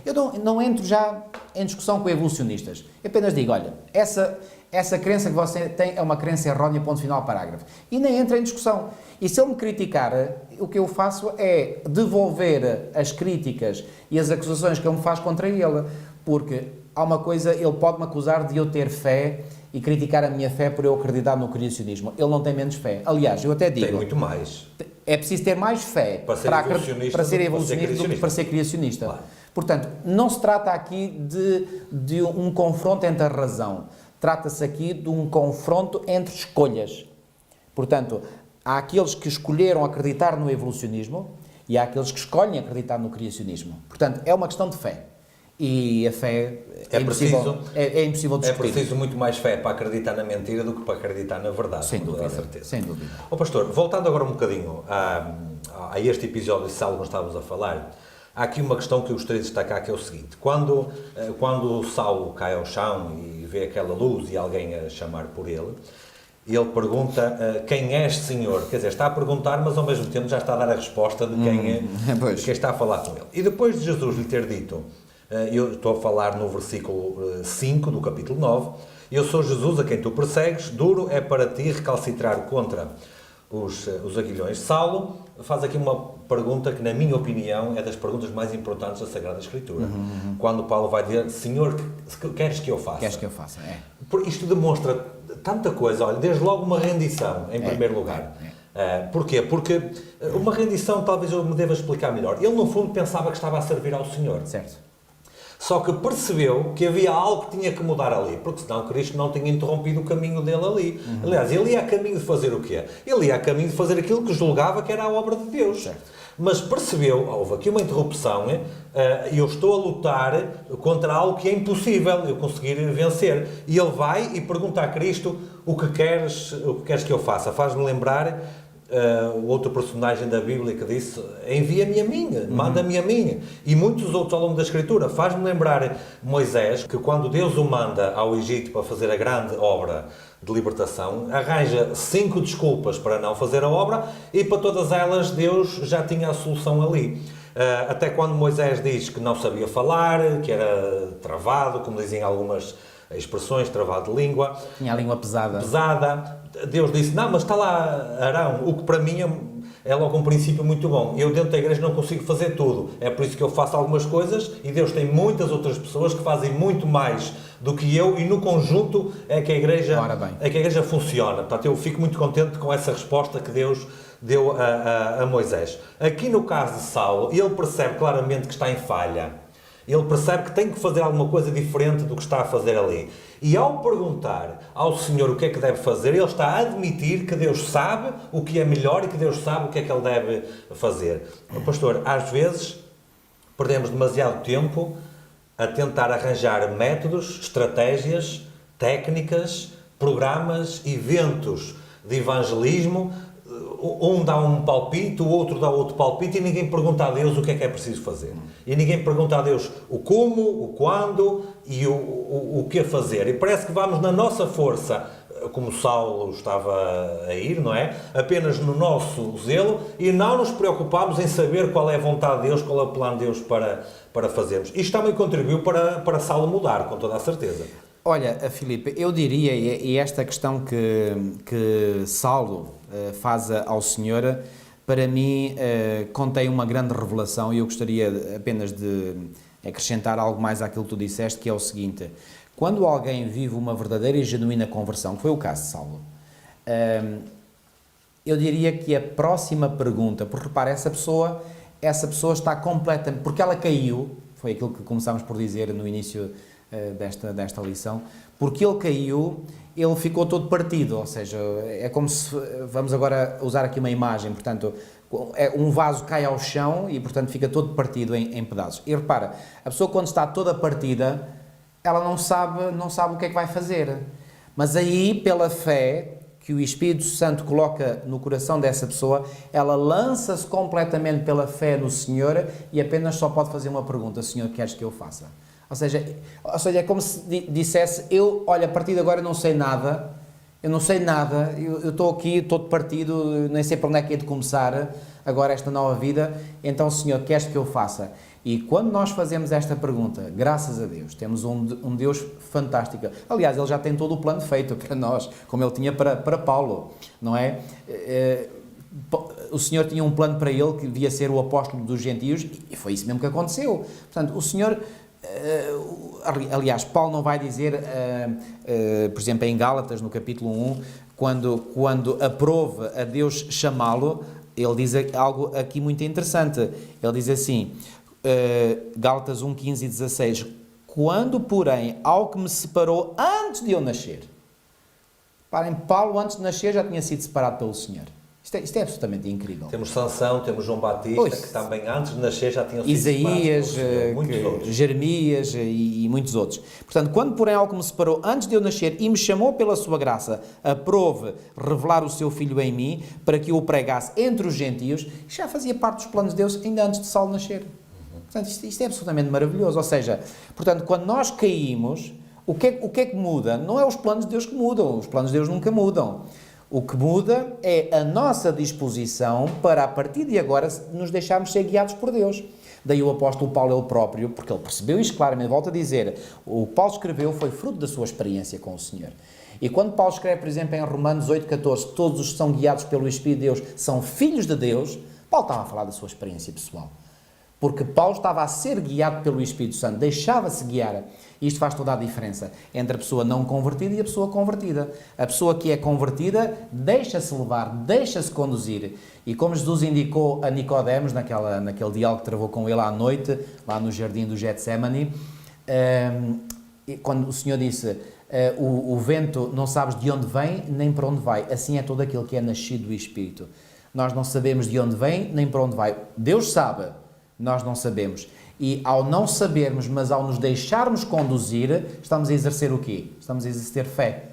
eu não entro já em discussão com evolucionistas. Eu apenas digo, olha, essa crença que você tem é uma crença errónea, ponto final, parágrafo. E nem entra em discussão. E se ele me criticar, o que eu faço é devolver as críticas e as acusações que ele me faz contra ele. Porque há uma coisa, ele pode-me acusar de eu ter fé e criticar a minha fé por eu acreditar no criacionismo. Ele não tem menos fé. Aliás, eu até digo... Tem muito mais. É preciso ter mais fé para ser evolucionista do que para ser criacionista. Claro. Portanto, não se trata aqui de um confronto entre a razão. Trata-se aqui de um confronto entre escolhas. Portanto, há aqueles que escolheram acreditar no evolucionismo e há aqueles que escolhem acreditar no criacionismo. Portanto, é uma questão de fé. E a fé é impossível discutir. É preciso muito mais fé para acreditar na mentira do que para acreditar na verdade. Sem dúvida, certeza. Sem dúvida. Pastor, voltando agora um bocadinho a este episódio de Saulo que nós estávamos a falar, há aqui uma questão que eu gostaria de destacar, que é o seguinte: quando Saulo cai ao chão e vê aquela luz e alguém a chamar por ele pergunta, quem és, Senhor? Quer dizer, está a perguntar, mas ao mesmo tempo já está a dar a resposta de quem está a falar com ele. E depois de Jesus lhe ter dito, eu estou a falar no versículo 5 do capítulo 9, eu sou Jesus a quem tu persegues, duro é para ti recalcitrar contra os aguilhões. Saulo faz aqui uma pergunta que, na minha opinião, é das perguntas mais importantes da Sagrada Escritura. Quando Paulo vai dizer, Senhor, queres que eu faça? Queres que eu faça, é. Isto demonstra tanta coisa, olha, desde logo uma rendição, em primeiro lugar. Porquê? Porque uma rendição, talvez eu me deva explicar melhor. Ele, no fundo, pensava que estava a servir ao Senhor. Certo. Só que percebeu que havia algo que tinha que mudar ali, porque senão Cristo não tinha interrompido o caminho dele ali. Aliás, ele ia a caminho de fazer o quê? Ele ia a caminho de fazer aquilo que julgava que era a obra de Deus. Certo. Mas percebeu, houve aqui uma interrupção, e eu estou a lutar contra algo que é impossível eu conseguir vencer. E ele vai e pergunta a Cristo, o que queres que eu faça? Faz-me lembrar o outro personagem da Bíblia que disse, envia-me a mim, manda-me a mim. E muitos outros ao longo da Escritura. Faz-me lembrar Moisés, que quando Deus o manda ao Egito para fazer a grande obra de libertação, arranja 5 desculpas para não fazer a obra e para todas elas Deus já tinha a solução ali. Até quando Moisés diz que não sabia falar, que era travado, como dizem algumas expressões, travado de língua. Tinha a língua pesada. Deus disse, não, mas está lá Arão, o que para mim é logo um princípio muito bom. Eu dentro da igreja não consigo fazer tudo. É por isso que eu faço algumas coisas e Deus tem muitas outras pessoas que fazem muito mais do que eu e no conjunto é que a igreja funciona. Portanto, eu fico muito contente com essa resposta que Deus deu a Moisés. Aqui no caso de Saulo, ele percebe claramente que está em falha. Ele percebe que tem que fazer alguma coisa diferente do que está a fazer ali. E ao perguntar ao Senhor o que é que deve fazer, ele está a admitir que Deus sabe o que é melhor e que Deus sabe o que é que ele deve fazer. Pastor, às vezes perdemos demasiado tempo a tentar arranjar métodos, estratégias, técnicas, programas, eventos de evangelismo. Um dá um palpite, o outro dá outro palpite e ninguém pergunta a Deus o que é preciso fazer. E ninguém pergunta a Deus o como, o quando e o que a fazer. E parece que vamos na nossa força, como Saulo estava a ir, não é? Apenas no nosso zelo e não nos preocupamos em saber qual é a vontade de Deus, qual é o plano de Deus para fazermos. Isto também contribuiu para Saulo mudar, com toda a certeza. Olha, Filipe, eu diria, e esta questão que Saulo faz ao Senhor, para mim contém uma grande revelação e eu gostaria apenas de acrescentar algo mais àquilo que tu disseste, que é o seguinte: quando alguém vive uma verdadeira e genuína conversão, que foi o caso de Saulo, eu diria que a próxima pergunta, porque repara, essa pessoa está completamente, porque ela caiu, foi aquilo que começámos por dizer no início desta lição, porque ele caiu, ele ficou todo partido, ou seja, é como se, vamos agora usar aqui uma imagem, portanto, um vaso cai ao chão e, portanto, fica todo partido em pedaços. E repara, a pessoa quando está toda partida, ela não sabe o que é que vai fazer. Mas aí, pela fé que o Espírito Santo coloca no coração dessa pessoa, ela lança-se completamente pela fé no Senhor e apenas só pode fazer uma pergunta: Senhor, queres que eu faça? Ou seja, é como se dissesse, olha, a partir de agora eu não sei nada, eu estou aqui, estou de partido, nem sei para onde é que é de começar agora esta nova vida, então, Senhor, queres que eu faça? E quando nós fazemos esta pergunta, graças a Deus, temos um Deus fantástico. Aliás, Ele já tem todo o plano feito para nós, como Ele tinha para Paulo, não é? O Senhor tinha um plano para ele que devia ser o apóstolo dos gentios e foi isso mesmo que aconteceu. Portanto, o Senhor... aliás, Paulo não vai dizer, por exemplo, em Gálatas, no capítulo 1, quando aprove a Deus chamá-lo, ele diz algo aqui muito interessante. Ele diz assim, Gálatas 1, 15 e 16, quando, porém, ao que me separou antes de eu nascer. Parem, Paulo, antes de nascer, já tinha sido separado pelo Senhor. Isto é absolutamente incrível. Temos Sansão, temos João Batista, que também antes de nascer já tinham sido Isaías, muitos Jeremias e muitos outros. Portanto, quando porém algo me separou antes de eu nascer e me chamou pela sua graça, aprove revelar o seu Filho em mim, para que eu o pregasse entre os gentios, já fazia parte dos planos de Deus ainda antes de Saulo nascer. Portanto, isto é absolutamente maravilhoso. Ou seja, portanto, quando nós caímos, o que é que muda? Não é os planos de Deus que mudam, os planos de Deus nunca mudam. O que muda é a nossa disposição para, a partir de agora, nos deixarmos ser guiados por Deus. Daí o apóstolo Paulo, ele próprio, porque ele percebeu isto claramente, volta a dizer, o que Paulo escreveu foi fruto da sua experiência com o Senhor. E quando Paulo escreve, por exemplo, em Romanos 8,14, todos os que são guiados pelo Espírito de Deus são filhos de Deus, Paulo estava a falar da sua experiência pessoal. Porque Paulo estava a ser guiado pelo Espírito Santo, deixava-se guiar. E isto faz toda a diferença entre a pessoa não convertida e a pessoa convertida. A pessoa que é convertida deixa-se levar, deixa-se conduzir. E como Jesus indicou a Nicodemos, naquele diálogo que travou com ele à noite, lá no jardim do Getsemane, quando o Senhor disse, o vento não sabes de onde vem, nem para onde vai. Assim é todo aquele que é nascido do Espírito. Nós não sabemos de onde vem, nem para onde vai. Deus sabe. Nós não sabemos. E ao não sabermos, mas ao nos deixarmos conduzir, estamos a exercer o quê? Estamos a exercer fé.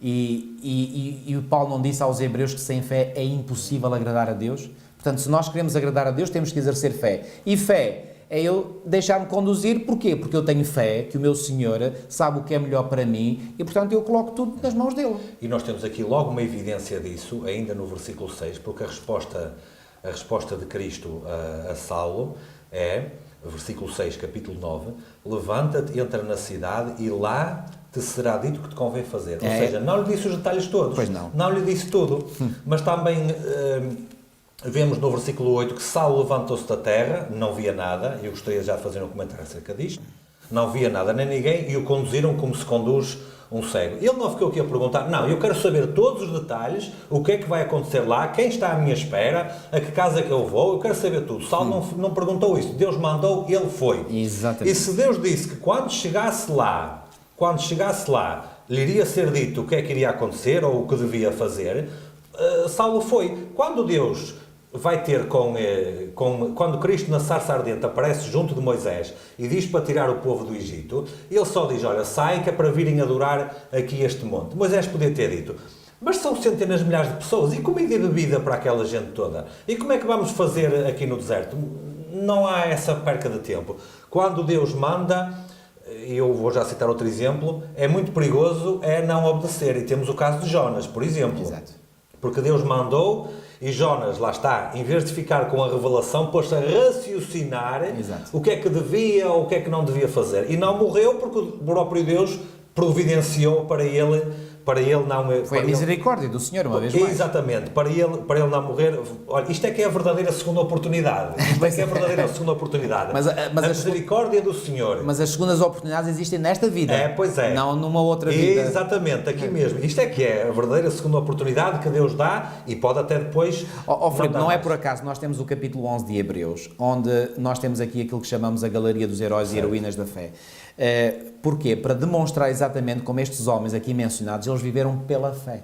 E o Paulo não disse aos hebreus que sem fé é impossível agradar a Deus? Portanto, se nós queremos agradar a Deus, temos que exercer fé. E fé é eu deixar-me conduzir, porquê? Porque eu tenho fé que o meu Senhor sabe o que é melhor para mim e, portanto, eu coloco tudo nas mãos dele. E nós temos aqui logo uma evidência disso, ainda no versículo 6, porque a resposta de Cristo a Saulo é, versículo 6, capítulo 9, levanta-te, entra na cidade e lá te será dito o que te convém fazer. Ou seja, não lhe disse os detalhes todos, pois não lhe disse tudo, mas também vemos no versículo 8 que Saulo levantou-se da terra, não via nada, e eu gostaria já de fazer um comentário acerca disto, não via nada nem ninguém, e o conduziram como se conduz um cego. Ele não ficou aqui a perguntar, não, eu quero saber todos os detalhes, o que é que vai acontecer lá, quem está à minha espera, a que casa é que eu vou, eu quero saber tudo. Saulo não perguntou isso, Deus mandou, ele foi. Exatamente. E se Deus disse que quando chegasse lá, lhe iria ser dito o que é que iria acontecer, ou o que devia fazer, Saulo foi. Quando Deus vai ter quando Cristo na sarça ardente aparece junto de Moisés e diz para tirar o povo do Egito, ele só diz, olha, sai que é para virem adorar aqui este monte. Moisés podia ter dito, mas são centenas de milhares de pessoas, e comida e bebida para aquela gente toda? E como é que vamos fazer aqui no deserto? Não há essa perca de tempo. Quando Deus manda, eu vou já citar outro exemplo, é muito perigoso não obedecer, e temos o caso de Jonas, por exemplo. Exato. Porque Deus mandou e Jonas, lá está, em vez de ficar com a revelação, pôs-se a raciocinar o que é que devia ou o que é que não devia fazer. E não morreu porque o próprio Deus providenciou para ele não... Foi a misericórdia do Senhor, uma vez mais. Exatamente, para ele não morrer. Olha, isto é que é a verdadeira segunda oportunidade. Mas a misericórdia do Senhor. Mas as segundas oportunidades existem nesta vida. Pois é. Não numa outra vida. Exatamente, aqui mesmo. Isto é que é a verdadeira segunda oportunidade que Deus dá e pode até depois... Filipe, não é por acaso, nós temos o capítulo 11 de Hebreus, onde nós temos aqui aquilo que chamamos a galeria dos heróis e heroínas da fé. Porquê? Para demonstrar exatamente como estes homens aqui mencionados, eles viveram pela fé.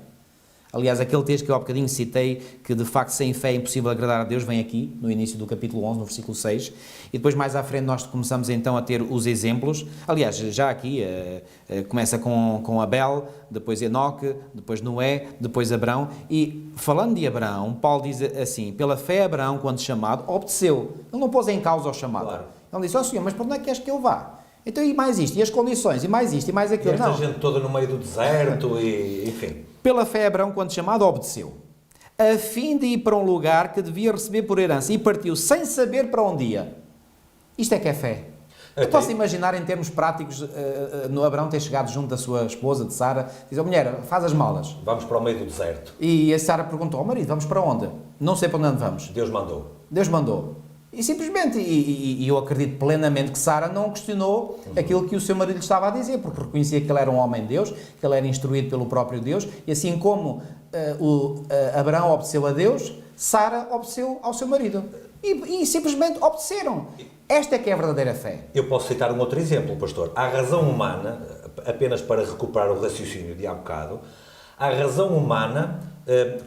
Aliás, aquele texto que eu há bocadinho citei, que de facto sem fé é impossível agradar a Deus, vem aqui, no início do capítulo 11, no versículo 6, e depois mais à frente nós começamos então a ter os exemplos. Aliás, já aqui começa com Abel, depois Enoque, depois Noé, depois Abrão, e falando de Abrão, Paulo diz assim, pela fé Abrão, quando chamado, obedeceu. Ele não pôs em causa o chamado. Claro. Ele disse, Senhor, mas para onde é que queres que eu vá? Então, e mais isto, e as condições, e mais isto, e mais E aquilo. esta Não. gente toda no meio do deserto e, enfim. Pela fé, Abraão, quando chamado, obedeceu, a fim de ir para um lugar que devia receber por herança, e partiu sem saber para onde ia. Isto é que é fé. Eu posso imaginar, em termos práticos, no Abraão ter chegado junto da sua esposa, de Sara, diz: "Oh, mulher, faz as malas." Vamos para o meio do deserto. E a Sara perguntou ao marido: "Vamos para onde?" "Não sei para onde vamos." Deus mandou. Deus mandou. E simplesmente, e eu acredito plenamente que Sara não questionou aquilo que o seu marido lhe estava a dizer, porque reconhecia que ele era um homem de Deus, que ele era instruído pelo próprio Deus, e assim como Abraão obedeceu a Deus, Sara obedeceu ao seu marido. E simplesmente obedeceram. Esta é que é a verdadeira fé. Eu posso citar um outro exemplo, pastor. A razão humana, apenas para recuperar o raciocínio de há bocado, a razão humana,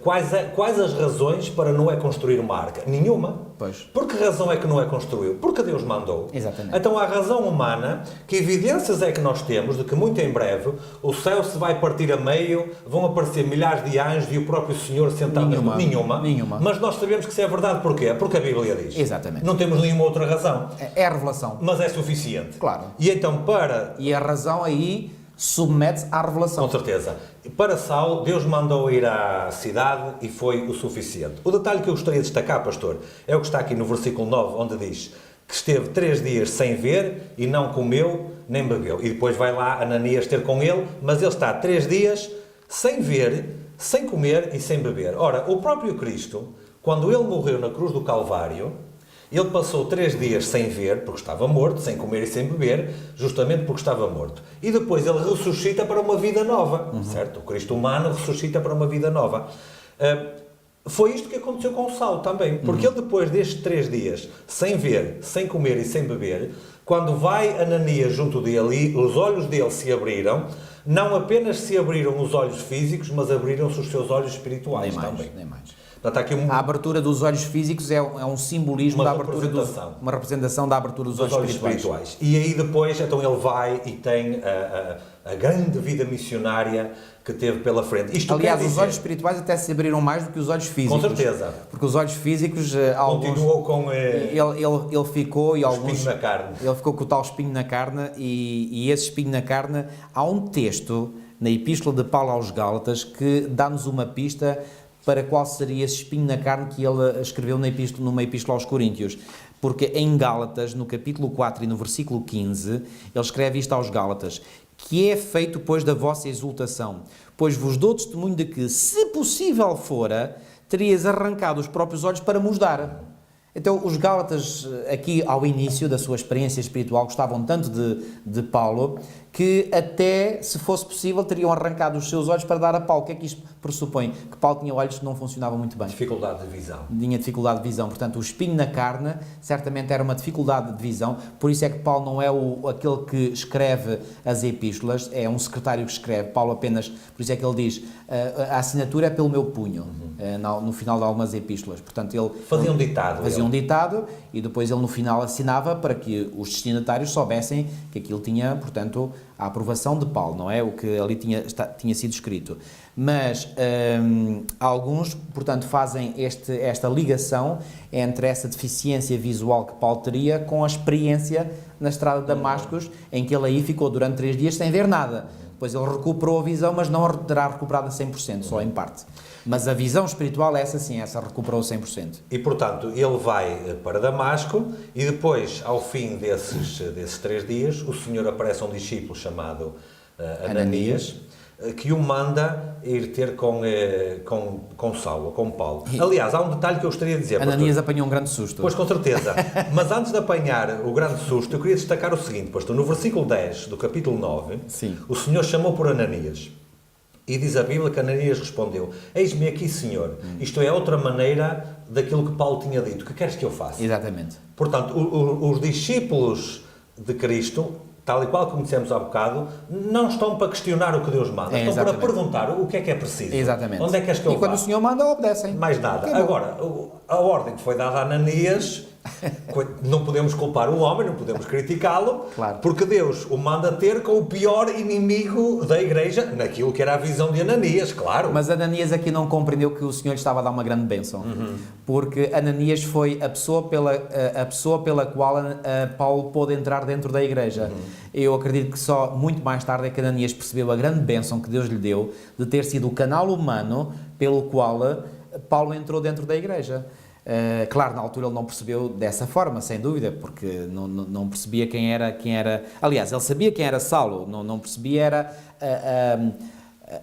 quais as razões para Noé construir uma arca? Nenhuma. Pois. Por que razão é que Noé construiu? Porque Deus mandou. Exatamente. Então, a razão humana, que evidências é que nós temos de que muito em breve o céu se vai partir a meio, vão aparecer milhares de anjos e o próprio Senhor sentado... Nenhuma. Mas nós sabemos que isso é verdade. Porquê? Porque a Bíblia diz. Exatamente. Não temos nenhuma outra razão. É a revelação. Mas é suficiente. Claro. E então, E a razão aí submete-se à revelação. Com certeza. Para Saulo, Deus mandou ir à cidade e foi o suficiente. O detalhe que eu gostaria de destacar, pastor, é o que está aqui no versículo 9, onde diz que esteve 3 dias sem ver e não comeu nem bebeu. E depois vai lá Ananias ter com ele, mas ele está 3 dias sem ver, sem comer e sem beber. Ora, o próprio Cristo, quando ele morreu na cruz do Calvário, ele passou 3 dias sem ver, porque estava morto, sem comer e sem beber, justamente porque estava morto. E depois ele ressuscita para uma vida nova, certo? O Cristo humano ressuscita para uma vida nova. Foi isto que aconteceu com o Saulo também, porque ele depois destes 3 dias, sem ver, sem comer e sem beber, quando vai Ananias junto dele, os olhos dele se abriram, não apenas se abriram os olhos físicos, mas abriram-se os seus olhos espirituais também. Nem mais. Portanto, aqui A abertura dos olhos físicos é um simbolismo da abertura uma representação da abertura dos olhos espirituais. E aí depois, então ele vai e tem a grande vida missionária que teve pela frente. Isto Aliás, os olhos espirituais até se abriram mais do que os olhos físicos. Com certeza. Porque os olhos físicos, continuou com ele ficou e alguns espinho na carne. Ele ficou com o tal espinho na carne e esse espinho na carne, há um texto na Epístola de Paulo aos Gálatas que dá-nos uma pista para qual seria esse espinho na carne que ele escreveu numa Epístola aos Coríntios. Porque em Gálatas, no capítulo 4 e no versículo 15, ele escreve isto aos Gálatas: "Que é feito, pois, da vossa exultação, pois vos dou testemunho de que, se possível fora, terias arrancado os próprios olhos para nos dar." Então, os Gálatas, aqui ao início da sua experiência espiritual, gostavam tanto de Paulo, que até, se fosse possível, teriam arrancado os seus olhos para dar a Paulo. O que é que isto pressupõe? Que Paulo tinha olhos que não funcionavam muito bem. Dificuldade de visão. Tinha dificuldade de visão. Portanto, o espinho na carne, certamente era uma dificuldade de visão. Por isso é que Paulo não é aquele que escreve as epístolas, é um secretário que escreve. Paulo apenas, por isso é que ele diz, a assinatura é pelo meu punho, no final de algumas epístolas. Portanto, ele fazia um ditado. Fazia um ditado e depois ele no final assinava para que os destinatários soubessem que aquilo tinha, portanto, a aprovação de Paulo, não é? O que ali tinha sido escrito. Mas alguns, portanto, fazem esta ligação entre essa deficiência visual que Paulo teria com a experiência na estrada de Damascus, em que ele aí ficou durante 3 dias sem ver nada. Depois ele recuperou a visão, mas não terá recuperado a 100%, só em parte. Mas a visão espiritual, essa sim, essa recuperou 100%. E, portanto, ele vai para Damasco e depois, ao fim desses 3 dias, o Senhor aparece a um discípulo chamado Ananias, que o manda ir ter com Saulo, com Paulo. Aliás, há um detalhe que eu gostaria de dizer. Ananias apanhou um grande susto. Pois, com certeza. Mas antes de apanhar o grande susto, eu queria destacar o seguinte, pastor. No versículo 10 do capítulo 9, sim, o Senhor chamou por Ananias. E diz a Bíblia que Ananias respondeu: "Eis-me aqui, Senhor." Isto é outra maneira daquilo que Paulo tinha dito. O que queres que eu faça? Exatamente. Portanto, os discípulos de Cristo, tal e qual como dissemos há bocado, não estão para questionar o que Deus manda. Estão para perguntar o que é preciso. Exatamente. Onde é que és que eu vá? E quando o Senhor manda, obedecem. Mais nada. Agora, a ordem que foi dada a Ananias, não podemos culpar o homem, não podemos criticá-lo, claro, porque Deus o manda ter com o pior inimigo da igreja, naquilo que era a visão de Ananias, claro. Mas Ananias aqui não compreendeu que o Senhor lhe estava a dar uma grande bênção, porque Ananias foi a pessoa pela qual Paulo pôde entrar dentro da igreja. Eu acredito que só muito mais tarde é que Ananias percebeu a grande bênção que Deus lhe deu de ter sido o canal humano pelo qual Paulo entrou dentro da igreja. Claro, na altura ele não percebeu dessa forma, sem dúvida, porque não percebia quem era. Aliás, ele sabia quem era Saulo, não percebia era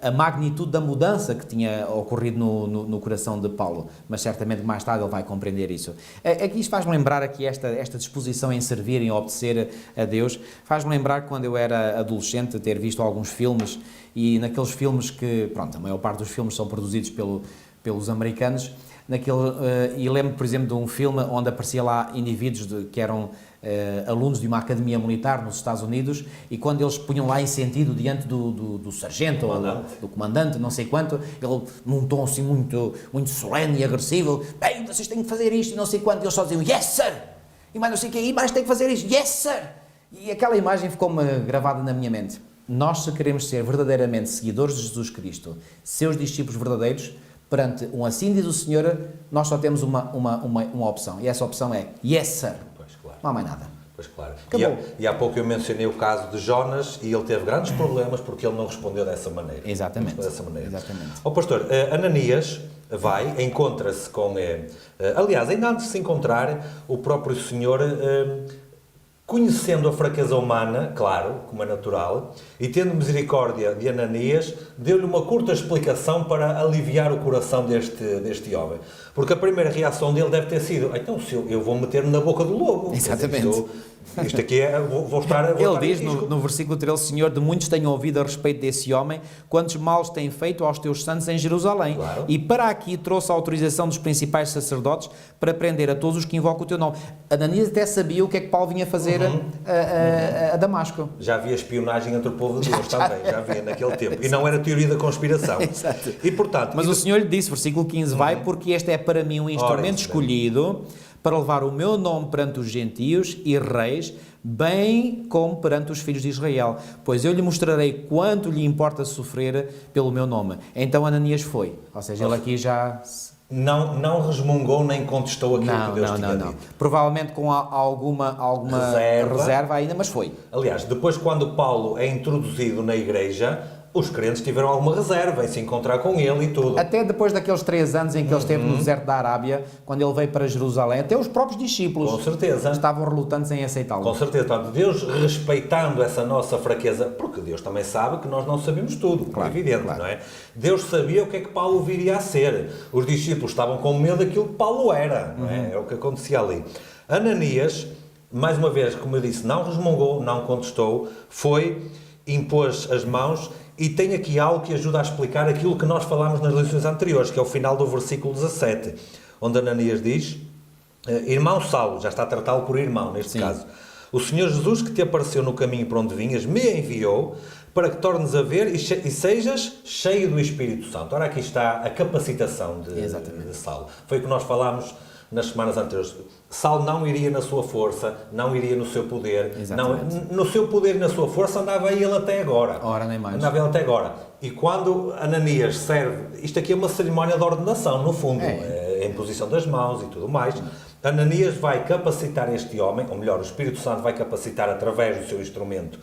a magnitude da mudança que tinha ocorrido no coração de Paulo, mas certamente mais tarde ele vai compreender isso. Aqui isto faz-me lembrar aqui esta disposição em servir, em obedecer a Deus, faz-me lembrar que quando eu era adolescente ter visto alguns filmes, e naqueles filmes que, pronto, a maior parte dos filmes são produzidos pelos americanos, e lembro, por exemplo, de um filme onde aparecia lá indivíduos que eram alunos de uma academia militar nos Estados Unidos, e quando eles punham lá em sentido diante do sargento ou do comandante, não sei quanto, ele num tom assim muito solene e agressivo, bem, vocês têm que fazer isto e não sei quanto, e eles só diziam, yes sir, e mais não sei o que, e mais têm que fazer isto, yes sir, e aquela imagem ficou-me gravada na minha mente. Nós, se queremos ser verdadeiramente seguidores de Jesus Cristo, seus discípulos verdadeiros, perante um assim diz o Senhor, nós só temos uma opção, e essa opção é yes sir. Pois, claro. Não há mais nada. Pois, claro. Acabou. E há pouco eu mencionei o caso de Jonas e ele teve grandes problemas porque ele não respondeu dessa maneira. Exatamente. Exatamente. Ó pastor, Ananias vai, encontra-se com... aliás, ainda antes de se encontrar, o próprio Senhor... conhecendo a fraqueza humana, claro, como é natural, e tendo misericórdia de Ananias, deu-lhe uma curta explicação para aliviar o coração deste homem. Porque a primeira reação dele deve ter sido, então se eu vou meter-me na boca do lobo. Exatamente. Isto aqui é, vou estar Ele diz no versículo 13, Senhor, de muitos tenho ouvido a respeito desse homem, quantos males tem feito aos teus santos em Jerusalém. Claro. E para aqui trouxe a autorização dos principais sacerdotes para prender a todos os que invocam o teu nome. Ananias até sabia o que é que Paulo vinha fazer a Damasco. Já havia espionagem entre o povo de Deus também, já havia naquele tempo. E não era teoria da conspiração. Exato. E portanto... Mas o Senhor lhe disse, versículo 15, vai porque este é para mim um instrumento escolhido para levar o meu nome perante os gentios e reis, bem como perante os filhos de Israel, pois eu lhe mostrarei quanto lhe importa sofrer pelo meu nome. Então Ananias foi, ou seja, ele aqui já... Não resmungou nem contestou aquilo que Deus tinha dito. Provavelmente com alguma reserva ainda, mas foi. Aliás, depois quando Paulo é introduzido na igreja, os crentes tiveram alguma reserva em se encontrar com ele e tudo. Até depois daqueles 3 anos em que ele esteve no deserto da Arábia, quando ele veio para Jerusalém, até os próprios discípulos com certeza estavam relutantes em aceitá-lo. Com certeza. Portanto, Deus respeitando essa nossa fraqueza, porque Deus também sabe que nós não sabemos tudo, claro, é evidente, claro. Não é? Deus sabia o que é que Paulo viria a ser. Os discípulos estavam com medo daquilo que Paulo era, não é? É o que acontecia ali. Ananias, mais uma vez, como eu disse, não resmungou, não contestou, foi, impôs as mãos. E tem aqui algo que ajuda a explicar aquilo que nós falámos nas lições anteriores, que é o final do versículo 17, onde Ananias diz, irmão Saulo, já está a tratá-lo por irmão neste caso, o Senhor Jesus que te apareceu no caminho para onde vinhas, me enviou para que tornes a ver e sejas cheio do Espírito Santo. Ora, aqui está a capacitação de Saulo. Foi o que nós falámos nas semanas anteriores. Saulo não iria na sua força, não iria no seu poder. Não, no seu poder e na sua força andava ele até agora. Ora, nem mais. Andava ele até agora. E quando Ananias serve... Isto aqui é uma cerimónia de ordenação, no fundo. É a imposição das mãos e tudo mais. Ananias vai capacitar este homem, ou melhor, o Espírito Santo vai capacitar através do seu instrumento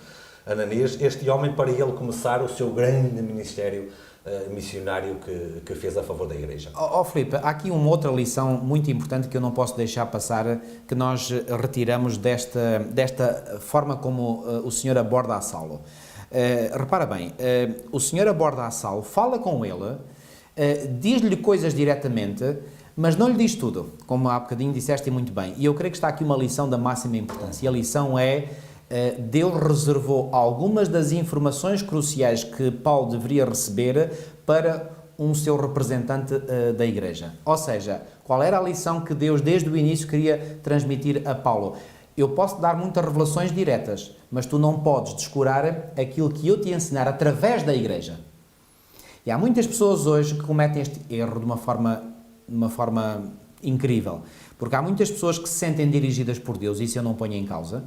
Ananias, este homem para ele começar o seu grande ministério missionário que fez a favor da igreja. Filipe, há aqui uma outra lição muito importante que eu não posso deixar passar, que nós retiramos desta forma como o Senhor aborda a Saulo. Repara bem, o Senhor aborda a Saulo, fala com ele, diz-lhe coisas diretamente, mas não lhe diz tudo, como há bocadinho disseste muito bem. E eu creio que está aqui uma lição da máxima importância. E a lição é... Deus reservou algumas das informações cruciais que Paulo deveria receber para um seu representante da igreja. Ou seja, qual era a lição que Deus desde o início queria transmitir a Paulo? Eu posso dar muitas revelações diretas, mas tu não podes descurar aquilo que eu te ensinar através da igreja. E há muitas pessoas hoje que cometem este erro de uma forma incrível, porque há muitas pessoas que se sentem dirigidas por Deus, isso eu não ponho em causa,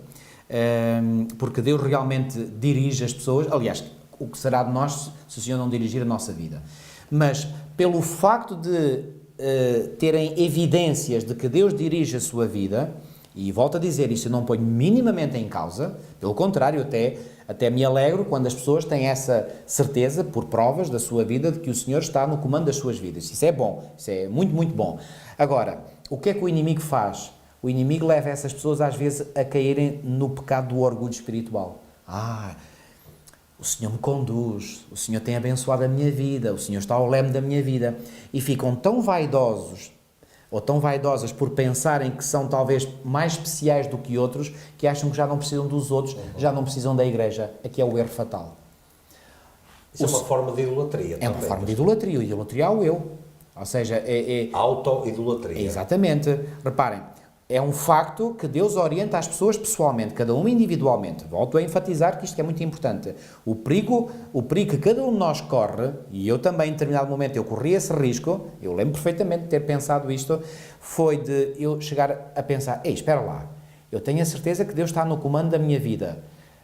porque Deus realmente dirige as pessoas. Aliás, o que será de nós se o Senhor não dirigir a nossa vida? Mas pelo facto de terem evidências de que Deus dirige a sua vida, E volto a dizer, isso eu não ponho minimamente em causa, pelo contrário, até me alegro quando as pessoas têm essa certeza, por provas da sua vida, de que o Senhor está no comando das suas vidas. Isso é bom, isso é muito, muito bom. Agora, o que é que o inimigo faz? O inimigo leva essas pessoas, às vezes, a caírem no pecado do orgulho espiritual. O Senhor me conduz, o Senhor tem abençoado a minha vida, o Senhor está ao leme da minha vida. E ficam tão vaidosos, ou tão vaidosas por pensarem que são talvez mais especiais do que outros, que acham que já não precisam dos outros, já não precisam da igreja. Aqui é o erro fatal. Isso é uma forma de idolatria. É uma forma de idolatria, idolatria ao eu. Ou seja, auto-idolatria. Exatamente. Reparem, é um facto que Deus orienta as pessoas pessoalmente, cada uma individualmente. Volto a enfatizar que isto é muito importante. O perigo que cada um de nós corre, e eu também em determinado momento eu corri esse risco, eu lembro perfeitamente de ter pensado isto, foi de eu chegar a pensar, espera lá, eu tenho a certeza que Deus está no comando da minha vida,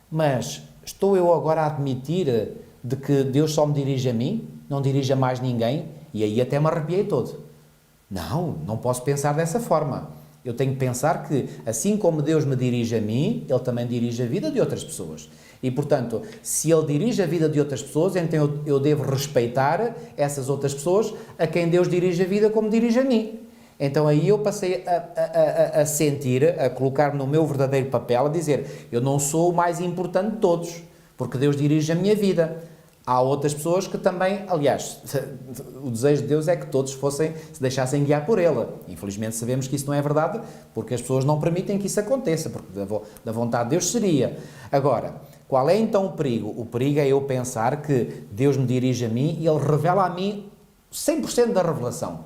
mas estou eu agora a admitir de que Deus só me dirige a mim, não dirige a mais ninguém, e aí até me arrepiei todo. Não posso pensar dessa forma. Eu tenho que pensar que, assim como Deus me dirige a mim, Ele também dirige a vida de outras pessoas. E, portanto, se Ele dirige a vida de outras pessoas, então eu devo respeitar essas outras pessoas a quem Deus dirige a vida como dirige a mim. Então aí eu passei a sentir, a colocar-me no meu verdadeiro papel, a dizer, eu não sou o mais importante de todos, porque Deus dirige a minha vida. Há outras pessoas que também, aliás, o desejo de Deus é que todos se deixassem guiar por Ele. Infelizmente sabemos que isso não é verdade, porque as pessoas não permitem que isso aconteça, porque da vontade de Deus seria. Agora, qual é então o perigo? O perigo é eu pensar que Deus me dirige a mim e Ele revela a mim 100% da revelação.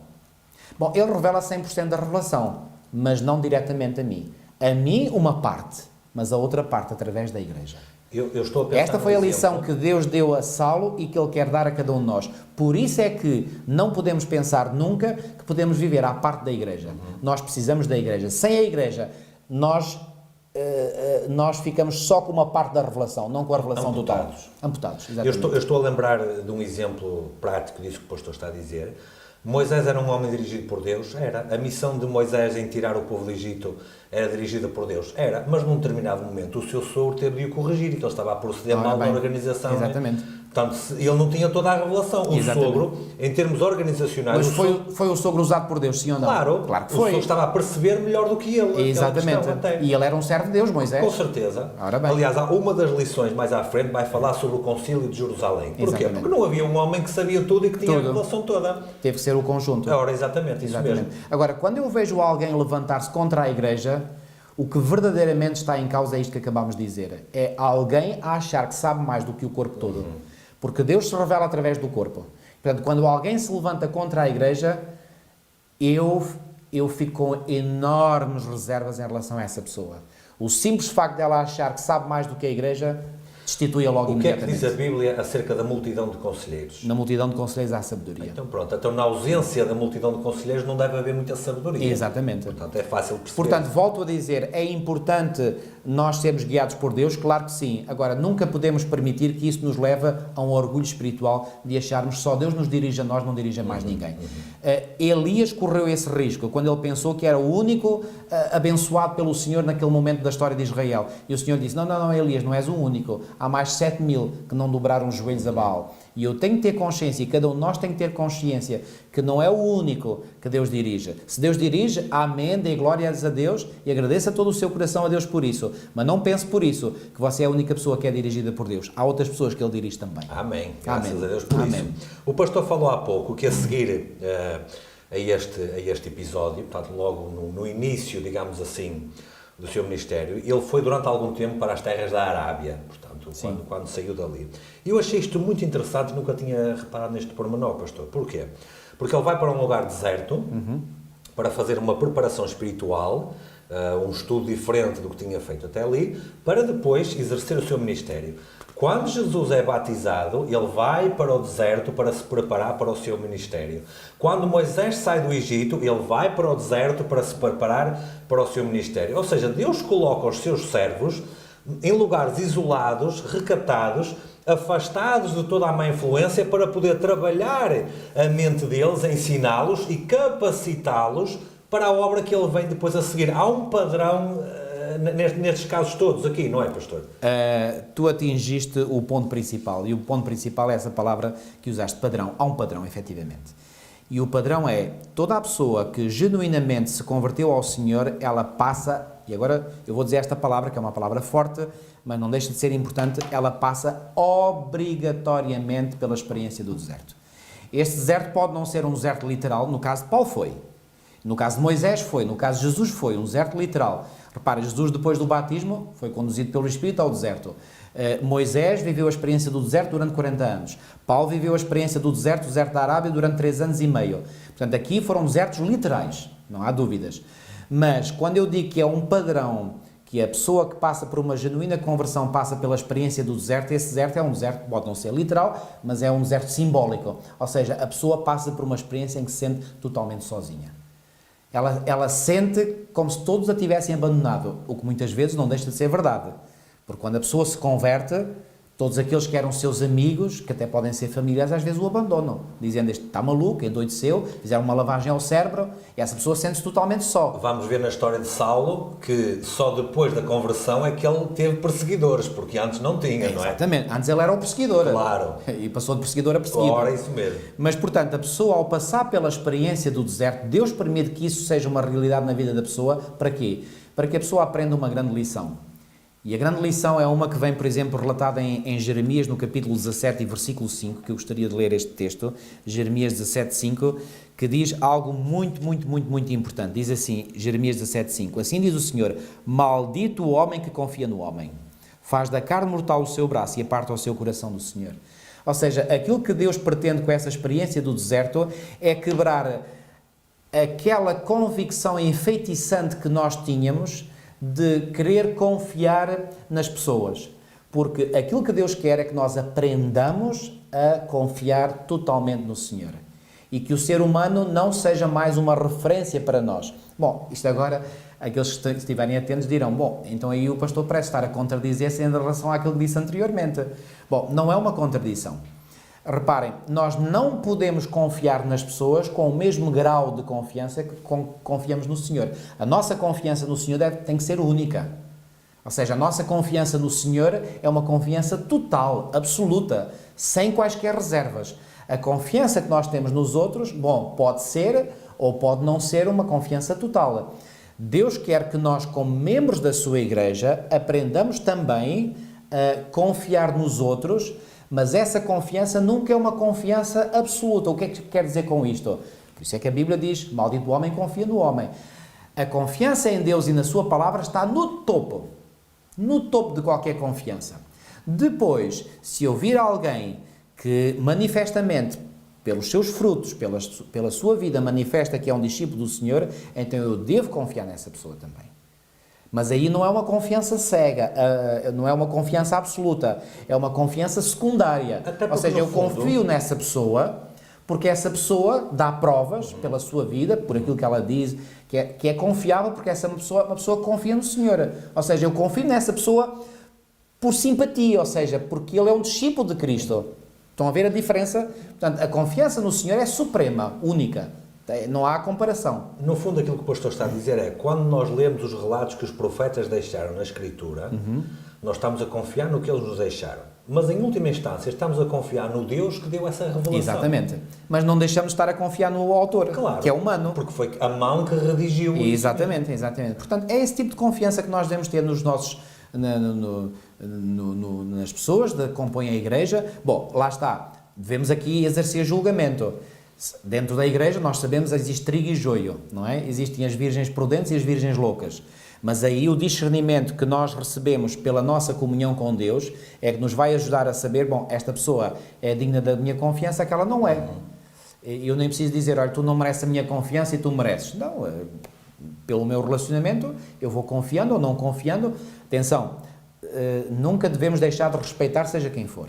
Bom, Ele revela 100% da revelação, mas não diretamente a mim. A mim uma parte, mas a outra parte através da igreja. Eu estou a pensar. Esta foi a lição que Deus deu a Saulo e que Ele quer dar a cada um de nós. Por isso é que não podemos pensar nunca que podemos viver à parte da igreja. Nós precisamos da igreja. Sem a igreja, nós ficamos só com uma parte da revelação, não com a revelação total. Amputados, exatamente. Eu estou a lembrar de um exemplo prático disso que o pastor está a dizer. Moisés era um homem dirigido por Deus? Era. A missão de Moisés em tirar o povo do Egito era dirigida por Deus? Era. Mas num determinado momento o seu sogro teve de o corrigir, que ele estava a proceder mal na organização. Exatamente. Portanto, ele não tinha toda a revelação. O sogro, em termos organizacionais... Mas foi o sogro usado por Deus, sim ou não? Claro que foi. O sogro estava a perceber melhor do que ele. Exatamente. E ele era um servo de Deus, Moisés. Com certeza. Ora bem. Aliás, uma das lições mais à frente vai falar sobre o concílio de Jerusalém. Porquê? Porque não havia um homem que sabia tudo e que tinha a revelação toda. Teve que ser o conjunto. Ora, exatamente, isso mesmo. Agora, quando eu vejo alguém levantar-se contra a igreja, o que verdadeiramente está em causa é isto que acabámos de dizer. É alguém a achar que sabe mais do que o corpo todo. Porque Deus se revela através do corpo. Portanto, quando alguém se levanta contra a igreja, eu fico com enormes reservas em relação a essa pessoa. O simples facto dela achar que sabe mais do que a igreja, destitui-a logo imediatamente. O que é que diz a Bíblia acerca da multidão de conselheiros? Na multidão de conselheiros há sabedoria. Então pronto, então na ausência da multidão de conselheiros não deve haver muita sabedoria. Exatamente. Portanto, é fácil perceber. Portanto, volto a dizer, é importante nós sermos guiados por Deus, claro que sim. Agora, nunca podemos permitir que isso nos leve a um orgulho espiritual de acharmos que só Deus nos dirige a nós, não dirige a mais ninguém. Elias correu esse risco quando ele pensou que era o único abençoado pelo Senhor naquele momento da história de Israel. E o Senhor disse, não, Elias, não és o único. Há mais 7.000 que não dobraram os joelhos a Baal. E eu tenho que ter consciência, e cada um de nós tem que ter consciência, que não é o único que Deus dirige. Se Deus dirige, amém, dê glórias a Deus e agradeça todo o seu coração a Deus por isso. Mas não pense por isso que você é a única pessoa que é dirigida por Deus. Há outras pessoas que Ele dirige também. Amém. Graças a Deus por isso. O pastor falou há pouco que a seguir a este episódio, portanto logo no início, digamos assim, do seu ministério, ele foi durante algum tempo para as terras da Arábia, portanto, quando saiu dali. E eu achei isto muito interessante, nunca tinha reparado neste pormenor, pastor. Porquê? Porque ele vai para um lugar deserto, para fazer uma preparação espiritual, um estudo diferente do que tinha feito até ali, para depois exercer o seu ministério. Quando Jesus é batizado, ele vai para o deserto para se preparar para o seu ministério. Quando Moisés sai do Egito, ele vai para o deserto para se preparar para o seu ministério. Ou seja, Deus coloca os seus servos em lugares isolados, recatados, afastados de toda a má influência para poder trabalhar a mente deles, ensiná-los e capacitá-los para a obra que ele vem depois a seguir. Há um padrão nestes casos todos aqui, não é, pastor? Tu atingiste o ponto principal, e o ponto principal é essa palavra que usaste, padrão. Há um padrão, efetivamente. E o padrão é, toda a pessoa que genuinamente se converteu ao Senhor, ela passa, e agora eu vou dizer esta palavra, que é uma palavra forte, mas não deixa de ser importante, ela passa obrigatoriamente pela experiência do deserto. Este deserto pode não ser um deserto literal, no caso de Paulo foi, no caso de Moisés foi, no caso de Jesus foi, um deserto literal. Repara, Jesus depois do batismo foi conduzido pelo Espírito ao deserto. Moisés viveu a experiência do deserto durante 40 anos. Paulo viveu a experiência do deserto da Arábia, durante 3 anos e meio. Portanto, aqui foram desertos literais, não há dúvidas. Mas, quando eu digo que é um padrão, que a pessoa que passa por uma genuína conversão passa pela experiência do deserto, esse deserto é um deserto, pode não ser literal, mas é um deserto simbólico. Ou seja, a pessoa passa por uma experiência em que se sente totalmente sozinha. Ela sente como se todos a tivessem abandonado, o que muitas vezes não deixa de ser verdade. Porque quando a pessoa se converte, todos aqueles que eram seus amigos, que até podem ser familiares, às vezes o abandonam, dizendo: este está maluco, endoideceu, fizeram uma lavagem ao cérebro, e essa pessoa sente-se totalmente só. Vamos ver na história de Saulo que só depois da conversão é que ele teve perseguidores, porque antes não tinha, não é? Exatamente, antes ele era o perseguidor. Claro. E passou de perseguidor a perseguido. Ora, isso mesmo. Mas, portanto, a pessoa, ao passar pela experiência do deserto, Deus permite que isso seja uma realidade na vida da pessoa, para quê? Para que a pessoa aprenda uma grande lição. E a grande lição é uma que vem, por exemplo, relatada em Jeremias, no capítulo 17 e versículo 5, que eu gostaria de ler este texto, Jeremias 17, 5, que diz algo muito importante. Diz assim, Jeremias 17, 5, assim diz o Senhor: maldito o homem que confia no homem, faz da carne mortal o seu braço e aparta o seu coração do Senhor. Ou seja, aquilo que Deus pretende com essa experiência do deserto é quebrar aquela convicção enfeitiçante que nós tínhamos de querer confiar nas pessoas, porque aquilo que Deus quer é que nós aprendamos a confiar totalmente no Senhor e que o ser humano não seja mais uma referência para nós. Bom, isto agora, aqueles que estiverem atentos dirão: bom, então aí o pastor parece estar a contradizer-se em relação àquilo que disse anteriormente. Bom, não é uma contradição. Reparem, nós não podemos confiar nas pessoas com o mesmo grau de confiança que confiamos no Senhor. A nossa confiança no Senhor tem que ser única. Ou seja, a nossa confiança no Senhor é uma confiança total, absoluta, sem quaisquer reservas. A confiança que nós temos nos outros, bom, pode ser ou pode não ser uma confiança total. Deus quer que nós, como membros da sua igreja, aprendamos também a confiar nos outros, mas essa confiança nunca é uma confiança absoluta. O que é que quer dizer com isto? Por isso é que a Bíblia diz: maldito o homem confia no homem. A confiança em Deus e na sua palavra está no topo de qualquer confiança. Depois, se eu vir alguém que manifestamente, pelos seus frutos, pela sua vida, manifesta que é um discípulo do Senhor, então eu devo confiar nessa pessoa também. Mas aí não é uma confiança cega, não é uma confiança absoluta, é uma confiança secundária. Ou seja, eu confio nessa pessoa, porque essa pessoa dá provas pela sua vida, por aquilo que ela diz, que é confiável, porque essa pessoa é uma pessoa que confia no Senhor. Ou seja, eu confio nessa pessoa por simpatia, ou seja, porque ele é um discípulo de Cristo. Estão a ver a diferença? Portanto, a confiança no Senhor é suprema, única. Não há comparação. No fundo, aquilo que o pastor está a dizer é: quando nós lemos os relatos que os profetas deixaram na Escritura, nós estamos a confiar no que eles nos deixaram. Mas, em última instância, estamos a confiar no Deus que deu essa revelação. Exatamente. Mas não deixamos de estar a confiar no autor, claro, que é humano. Porque foi a mão que redigiu. Exatamente. Portanto, é esse tipo de confiança que nós devemos ter nos nossos... nas pessoas que compõem a igreja. Bom, lá está. Devemos aqui exercer julgamento. Dentro da igreja, nós sabemos que existe trigo e joio, não é? Existem as virgens prudentes e as virgens loucas. Mas aí o discernimento que nós recebemos pela nossa comunhão com Deus é que nos vai ajudar a saber: bom, esta pessoa é digna da minha confiança, aquela não é. Eu nem preciso dizer: olha, tu não mereces a minha confiança e tu mereces. Não, pelo meu relacionamento, eu vou confiando ou não confiando. Atenção, nunca devemos deixar de respeitar seja quem for.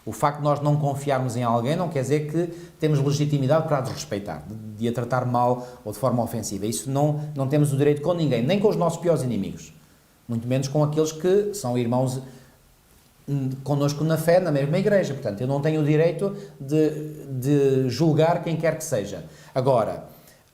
O facto de nós não confiarmos em alguém não quer dizer que temos legitimidade para a desrespeitar, de a tratar mal ou de forma ofensiva. Isso não temos o direito com ninguém, nem com os nossos piores inimigos. Muito menos com aqueles que são irmãos connosco na fé, na mesma igreja. Portanto, eu não tenho o direito de julgar quem quer que seja. Agora,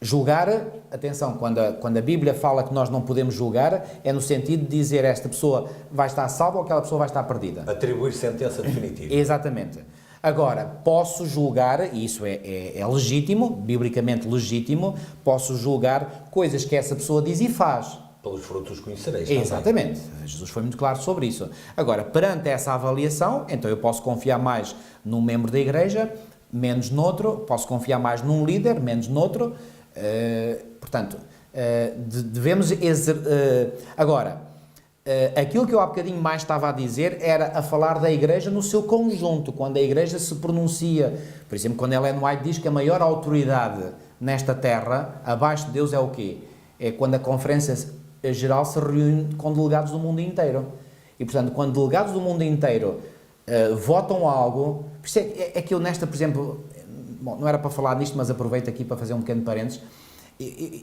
julgar atenção, quando a Bíblia fala que nós não podemos julgar, é no sentido de dizer esta pessoa vai estar salva ou aquela pessoa vai estar perdida. Atribuir sentença definitiva. Exatamente. Agora, posso julgar, e isso é legítimo, biblicamente legítimo, posso julgar coisas que essa pessoa diz e faz. Pelos frutos conhecereis. Exatamente. Jesus foi muito claro sobre isso. Agora, perante essa avaliação, então eu posso confiar mais num membro da igreja, menos noutro, posso confiar mais num líder, menos noutro. Portanto, devemos... Agora, aquilo que eu há bocadinho mais estava a dizer era a falar da igreja no seu conjunto, quando a igreja se pronuncia, por exemplo, quando Ellen White diz que a maior autoridade nesta terra, abaixo de Deus, é o quê? É quando a Conferência Geral se reúne com delegados do mundo inteiro. E, portanto, quando delegados do mundo inteiro votam algo, por isso é que eu nesta, por exemplo, bom, não era para falar nisto, mas aproveito aqui para fazer um pequeno parênteses,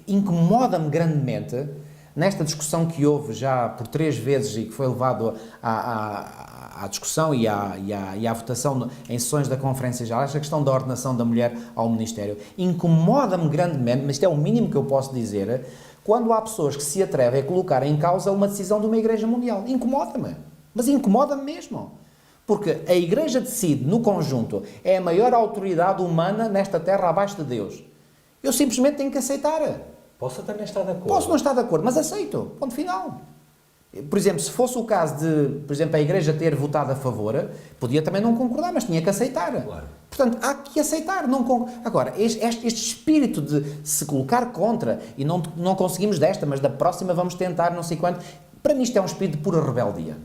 incomoda-me grandemente, nesta discussão que houve já por 3 vezes e que foi levado à discussão e à votação em sessões da Conferência Geral, esta questão da ordenação da mulher ao ministério, incomoda-me grandemente, mas isto é o mínimo que eu posso dizer, quando há pessoas que se atrevem a colocar em causa uma decisão de uma Igreja Mundial. Incomoda-me, mas incomoda-me mesmo. Porque a Igreja decide, no conjunto, é a maior autoridade humana nesta terra abaixo de Deus. Eu simplesmente tenho que aceitar. Posso até não estar de acordo. Posso não estar de acordo, mas aceito. Ponto final. Por exemplo, se fosse o caso de, por exemplo, a Igreja ter votado a favor, podia também não concordar, mas tinha que aceitar. Claro. Portanto, há que aceitar. Agora, este espírito de se colocar contra, e não conseguimos desta, mas da próxima vamos tentar, não sei quanto, para mim isto é um espírito de pura rebeldia.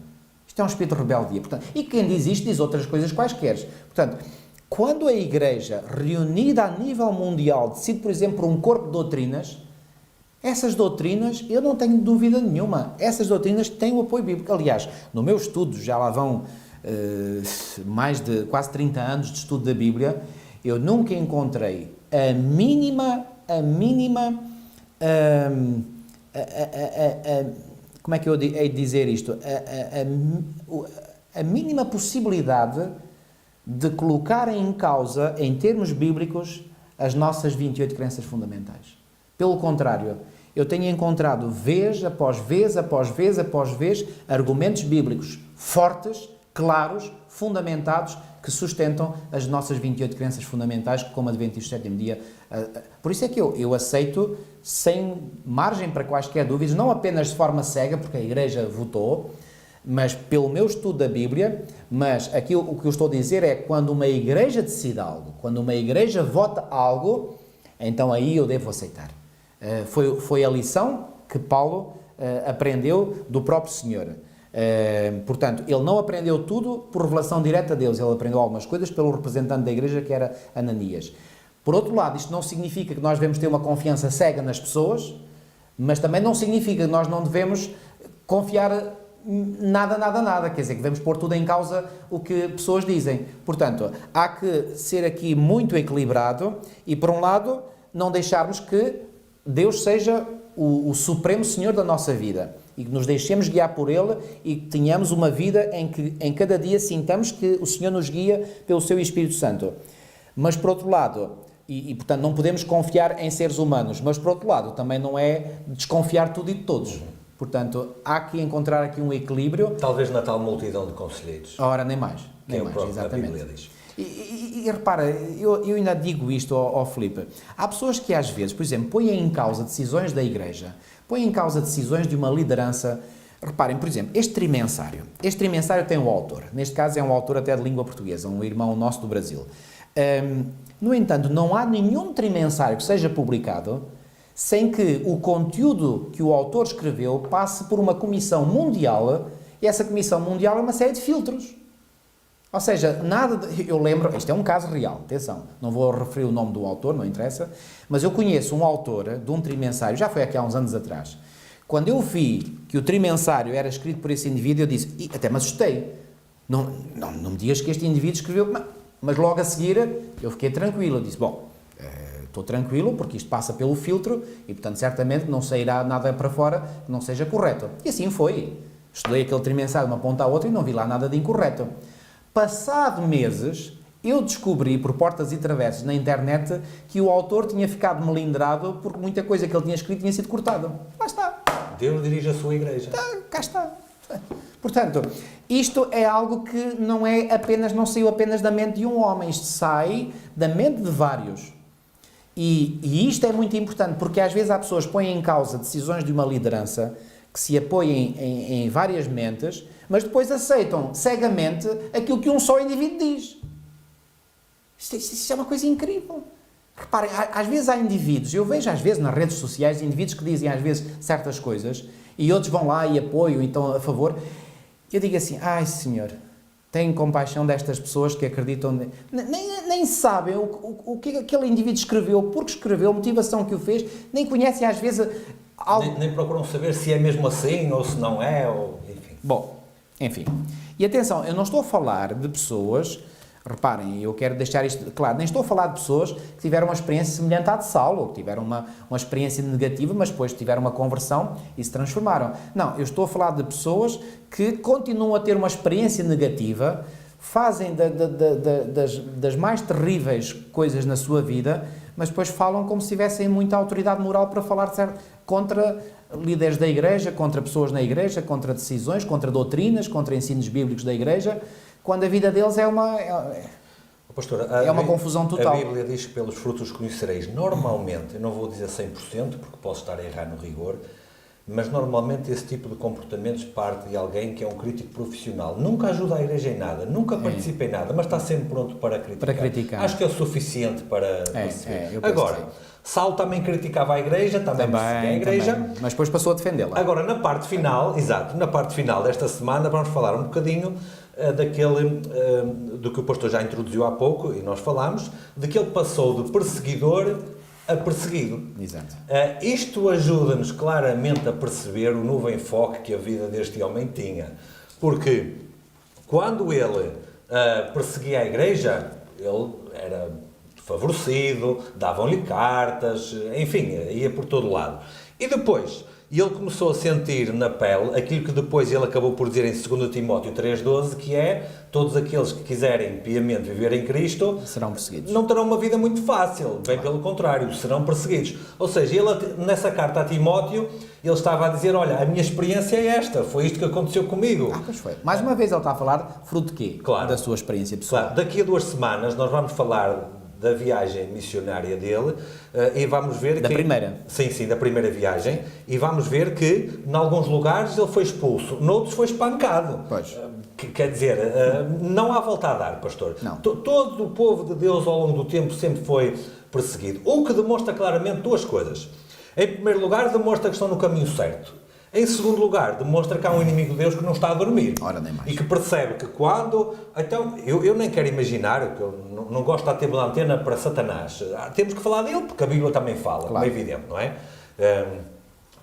Isto é um espírito de rebeldia. Portanto, e quem diz isto diz outras coisas quaisquer. Portanto, quando a Igreja, reunida a nível mundial, decide, por exemplo, um corpo de doutrinas, essas doutrinas, eu não tenho dúvida nenhuma, essas doutrinas têm o apoio bíblico. Aliás, no meu estudo, já lá vão mais de quase 30 anos de estudo da Bíblia, eu nunca encontrei a mínima como é que eu hei de dizer isto? A mínima possibilidade de colocar em causa, em termos bíblicos, as nossas 28 crenças fundamentais. Pelo contrário, eu tenho encontrado vez após vez, argumentos bíblicos fortes, claros, fundamentados, que sustentam as nossas 28 crenças fundamentais, como Adventistas do Sétimo Dia. Por isso é que eu aceito, sem margem para quaisquer dúvidas, não apenas de forma cega, porque a Igreja votou, mas pelo meu estudo da Bíblia, mas aqui o que eu estou a dizer é que quando uma Igreja decide algo, quando uma Igreja vota algo, então aí eu devo aceitar. Foi a lição que Paulo aprendeu do próprio Senhor. Portanto, ele não aprendeu tudo por revelação direta a Deus, ele aprendeu algumas coisas pelo representante da igreja, que era Ananias. Por outro lado, isto não significa que nós devemos ter uma confiança cega nas pessoas, mas também não significa que nós não devemos confiar nada, quer dizer, que devemos pôr tudo em causa o que pessoas dizem. Portanto, há que ser aqui muito equilibrado e, por um lado, não deixarmos que Deus seja o supremo Senhor da nossa vida e que nos deixemos guiar por Ele e que tenhamos uma vida em que em cada dia sintamos que o Senhor nos guia pelo Seu Espírito Santo. Mas, por outro lado, portanto, não podemos confiar em seres humanos, mas, por outro lado, também não é desconfiar tudo e de todos. Portanto, há que encontrar aqui um equilíbrio. Talvez na tal multidão de conselheiros. Ora, nem mais. Nem mais, exatamente. E repara, eu ainda digo isto ao Filipe. Há pessoas que às vezes, por exemplo, põem em causa decisões da Igreja, põem em causa decisões de uma liderança. Reparem, por exemplo, este trimensário tem um autor. Neste caso é um autor até de língua portuguesa, um irmão nosso do Brasil. No entanto, não há nenhum trimensário que seja publicado sem que o conteúdo que o autor escreveu passe por uma comissão mundial, e essa comissão mundial é uma série de filtros. Ou seja, eu lembro, isto é um caso real, atenção, não vou referir o nome do autor, não interessa, mas eu conheço um autor de um trimensário, já foi aqui há uns anos atrás, quando eu vi que o trimensário era escrito por esse indivíduo, eu disse, até me assustei, não me digas que este indivíduo escreveu, mas logo a seguir eu fiquei tranquilo, eu disse, bom, estou tranquilo porque isto passa pelo filtro e, portanto, certamente não sairá nada para fora que não seja correto. E assim foi. Estudei aquele trimensário de uma ponta à outra e não vi lá nada de incorreto. Passado meses, Eu descobri, por portas e travessas, na internet, que o autor tinha ficado melindrado porque muita coisa que ele tinha escrito tinha sido cortada. Lá está. Deus dirige a sua igreja. Cá está. Portanto, isto é algo que não saiu apenas da mente de um homem, isto sai da mente de vários. E isto é muito importante, porque às vezes há pessoas que põem em causa decisões de uma liderança que se apoiem em várias mentes, mas depois aceitam cegamente aquilo que um só indivíduo diz. Isto é uma coisa incrível. Reparem, às vezes há indivíduos, eu vejo às vezes nas redes sociais, indivíduos que dizem às vezes certas coisas e outros vão lá e apoiam, então a favor. Eu digo assim, ai senhor, tenho compaixão destas pessoas que acreditam, nem sabem o que aquele indivíduo escreveu, porque escreveu, a motivação que o fez, nem conhecem às vezes algo. Nem procuram saber se é mesmo assim ou se não é, ou enfim. Bom, enfim. E atenção, eu não estou a falar de pessoas, reparem, eu quero deixar isto claro, nem estou a falar de pessoas que tiveram uma experiência semelhante à de Saulo, que tiveram uma experiência negativa, mas depois tiveram uma conversão e se transformaram. Não, eu estou a falar de pessoas que continuam a ter uma experiência negativa, fazem das mais terríveis coisas na sua vida, mas depois falam como se tivessem muita autoridade moral para falar contra líderes da igreja, contra pessoas na igreja, contra decisões, contra doutrinas, contra ensinos bíblicos da igreja, quando a vida deles é uma confusão total. A Bíblia diz que pelos frutos conhecereis. Normalmente, eu não vou dizer 100%, porque posso estar a errar no rigor, mas normalmente esse tipo de comportamentos parte de alguém que é um crítico profissional. Nunca ajuda a igreja em nada, nunca participa em nada, mas está sempre pronto para criticar. Acho que é o suficiente para perceber. Agora, Saulo também criticava a igreja, também perseguia a igreja. Também. Mas depois passou a defendê-la. Agora, na parte final desta semana, vamos falar um bocadinho do que o pastor já introduziu há pouco, e nós falámos, de que ele passou de perseguidor a perseguido. Exato. Isto ajuda-nos claramente a perceber o novo enfoque que a vida deste homem tinha. Porque quando ele perseguia a igreja, ele era favorecido, davam-lhe cartas, enfim, ia por todo lado. E depois, ele começou a sentir na pele aquilo que depois ele acabou por dizer em 2 Timóteo 3,12, que é: todos aqueles que quiserem piamente viver em Cristo serão perseguidos. Não terão uma vida muito fácil, bem pelo contrário, serão perseguidos. Ou seja, ele, nessa carta a Timóteo, ele estava a dizer: olha, a minha experiência é esta, foi isto que aconteceu comigo. Pois foi. Mais uma vez ele está a falar fruto de quê? Claro. Da sua experiência pessoal. Claro. Daqui a 2 semanas nós vamos falar da viagem missionária dele e vamos ver da primeira. Sim, da primeira viagem. E vamos ver que, em alguns lugares, ele foi expulso, noutros foi espancado. Pois. Quer dizer, não há volta a dar, pastor. Não. Todo o povo de Deus, ao longo do tempo, sempre foi perseguido. O que demonstra claramente duas coisas. Em primeiro lugar, demonstra que estão no caminho certo. Em segundo lugar, demonstra que há um inimigo de Deus que não está a dormir. Ora, nem mais. E que percebe que quando... Então, eu nem quero imaginar, que eu não gosto de dar tempo de antena para Satanás. Temos que falar dele, porque a Bíblia também fala, claro. É evidente, não é?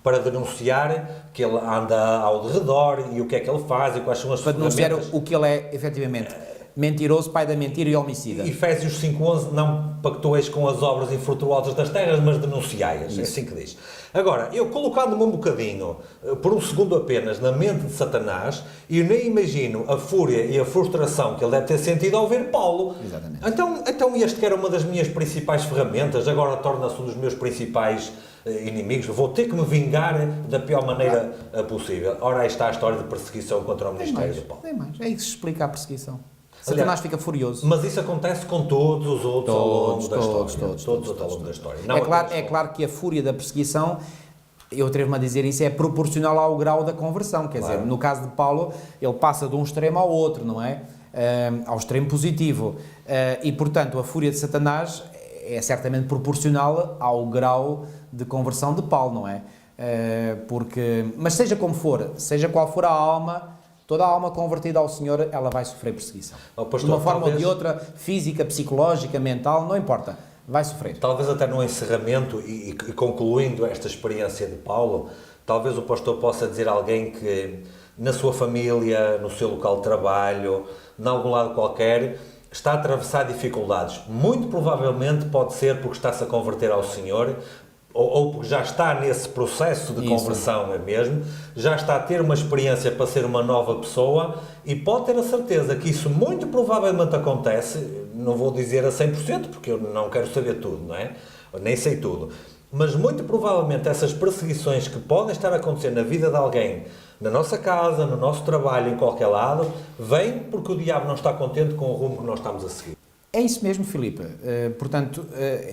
Para denunciar que ele anda ao derredor e o que é que ele faz e quais são as ferramentas. Para denunciar o que ele é, efetivamente. Mentiroso, pai da mentira e homicida. Efésios 5,11, não pactueis com as obras infrutuosas das terras, mas denunciai-as. É assim que diz. Agora, eu colocando-me um bocadinho, por um segundo apenas, na mente de Satanás, eu nem imagino a fúria e a frustração que ele deve ter sentido ao ver Paulo. Exatamente. Então este que era uma das minhas principais ferramentas, agora torna-se um dos meus principais inimigos. Vou ter que me vingar da pior maneira possível. Ora, aí está a história de perseguição contra o ministério de Paulo. Nem mais. É isso que explica a perseguição. Satanás fica furioso. Mas isso acontece com todos os outros ao longo da história. Todos ao longo da história. É claro que a fúria da perseguição, eu atrevo-me a dizer isso, é proporcional ao grau da conversão. Quer dizer, no caso de Paulo, ele passa de um extremo ao outro, não é? Ao extremo positivo. E, portanto, a fúria de Satanás é certamente proporcional ao grau de conversão de Paulo, não é? Mas seja como for, seja qual for a alma... Toda a alma convertida ao Senhor, ela vai sofrer perseguição. Pastor, de uma forma ou de outra, física, psicológica, mental, não importa, vai sofrer. Talvez até no encerramento e concluindo esta experiência de Paulo, talvez o pastor possa dizer a alguém que na sua família, no seu local de trabalho, em algum lado qualquer, está a atravessar dificuldades. Muito provavelmente pode ser porque está-se a converter ao Senhor, ou porque já está nesse processo de conversão mesmo, já está a ter uma experiência para ser uma nova pessoa e pode ter a certeza que isso muito provavelmente acontece, não vou dizer a 100%, porque eu não quero saber tudo, não é? Eu nem sei tudo. Mas muito provavelmente essas perseguições que podem estar a acontecer na vida de alguém, na nossa casa, no nosso trabalho, em qualquer lado, vêm porque o diabo não está contente com o rumo que nós estamos a seguir. É isso mesmo, Filipe. Portanto,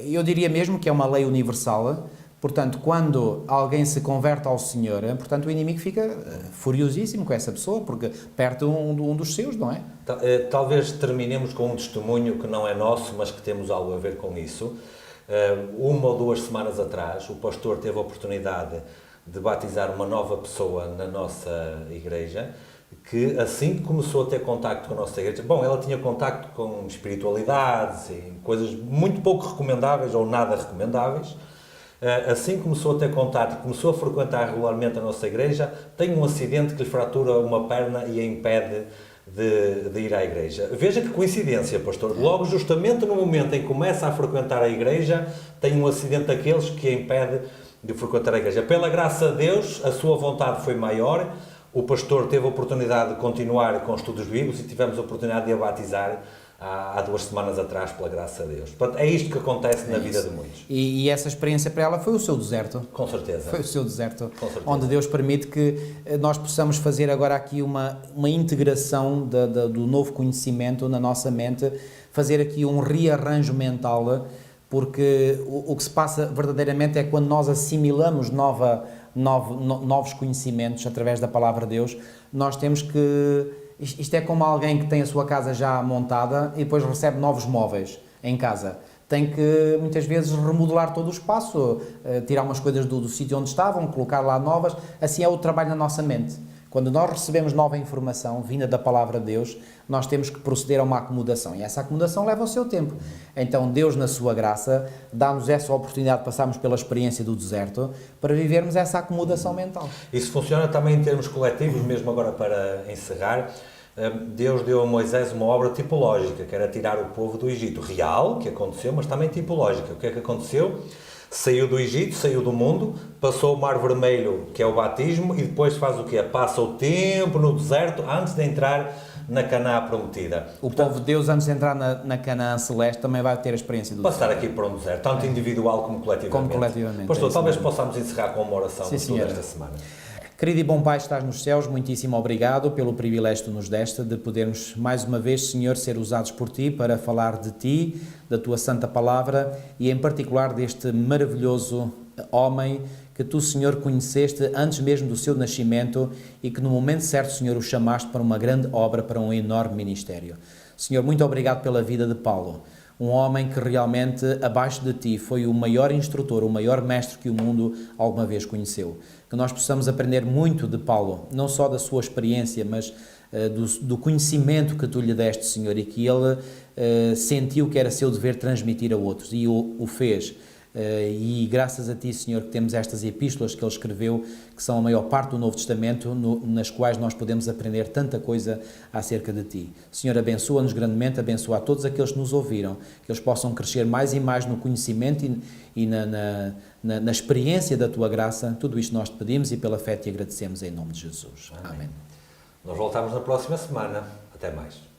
eu diria mesmo que é uma lei universal. Portanto, quando alguém se converte ao Senhor, portanto, o inimigo fica furiosíssimo com essa pessoa, porque perde um dos seus, não é? Talvez terminemos com um testemunho que não é nosso, mas que temos algo a ver com isso. 1 ou 2 semanas atrás, o pastor teve a oportunidade de batizar uma nova pessoa na nossa igreja, que assim que começou a ter contacto com a nossa igreja, ela tinha contacto com espiritualidades e coisas muito pouco recomendáveis ou nada recomendáveis. Assim que começou a ter contato, começou a frequentar regularmente a nossa igreja, tem um acidente que lhe fratura uma perna e a impede de ir à igreja. Veja que coincidência, pastor. Logo, justamente no momento em que começa a frequentar a igreja, tem um acidente daqueles que a impede de frequentar a igreja. Pela graça de Deus, a sua vontade foi maior. O pastor teve a oportunidade de continuar com estudos bíblicos e tivemos a oportunidade de a batizar há 2 semanas atrás, pela graça de Deus. Portanto, é isto que acontece na vida de muitos. E essa experiência para ela foi o seu deserto. Com certeza. Foi o seu deserto, Com certeza. onde Deus permite que nós possamos fazer agora aqui uma integração do novo conhecimento na nossa mente, fazer aqui um rearranjo mental, porque o que se passa verdadeiramente é quando nós assimilamos novos conhecimentos através da palavra de Deus, nós temos que... Isto é como alguém que tem a sua casa já montada e depois recebe novos móveis em casa. Tem que, muitas vezes, remodelar todo o espaço, tirar umas coisas do sítio onde estavam, colocar lá novas. Assim é o trabalho na nossa mente. Quando nós recebemos nova informação vinda da palavra de Deus, nós temos que proceder a uma acomodação. E essa acomodação leva o seu tempo. Então, Deus, na sua graça, dá-nos essa oportunidade de passarmos pela experiência do deserto para vivermos essa acomodação mental. Isso funciona também em termos coletivos, mesmo agora para encerrar. Deus deu a Moisés uma obra tipológica, que era tirar o povo do Egito. Real, que aconteceu, mas também tipológica. O que é que aconteceu? Saiu do Egito, saiu do mundo, passou o Mar Vermelho, que é o batismo, e depois faz o quê? Passa o tempo no deserto antes de entrar na Canaã prometida. Povo de Deus, antes de entrar na Canaã celeste, também vai ter a experiência do passar aqui por um deserto, tanto individual como coletivamente. Pastor, talvez possamos encerrar com uma oração desta semana. Querido e bom Pai, estás nos céus, muitíssimo obrigado pelo privilégio que nos deste de podermos mais uma vez, Senhor, ser usados por Ti para falar de Ti, da Tua Santa Palavra e em particular deste maravilhoso homem que Tu, Senhor, conheceste antes mesmo do seu nascimento e que no momento certo, Senhor, o chamaste para uma grande obra, para um enorme ministério. Senhor, muito obrigado pela vida de Paulo. Um homem que realmente, abaixo de Ti, foi o maior instrutor, o maior mestre que o mundo alguma vez conheceu. Que nós possamos aprender muito de Paulo, não só da sua experiência, mas do conhecimento que Tu lhe deste, Senhor, e que ele sentiu que era seu dever transmitir a outros, e o fez. E graças a Ti, Senhor, que temos estas epístolas que Ele escreveu, que são a maior parte do Novo Testamento, nas quais nós podemos aprender tanta coisa acerca de Ti. Senhor, abençoa-nos grandemente, abençoa a todos aqueles que nos ouviram, que eles possam crescer mais e mais no conhecimento e na experiência da Tua graça. Tudo isto nós te pedimos e pela fé te agradecemos em nome de Jesus. Amém. Nós voltamos na próxima semana. Até mais.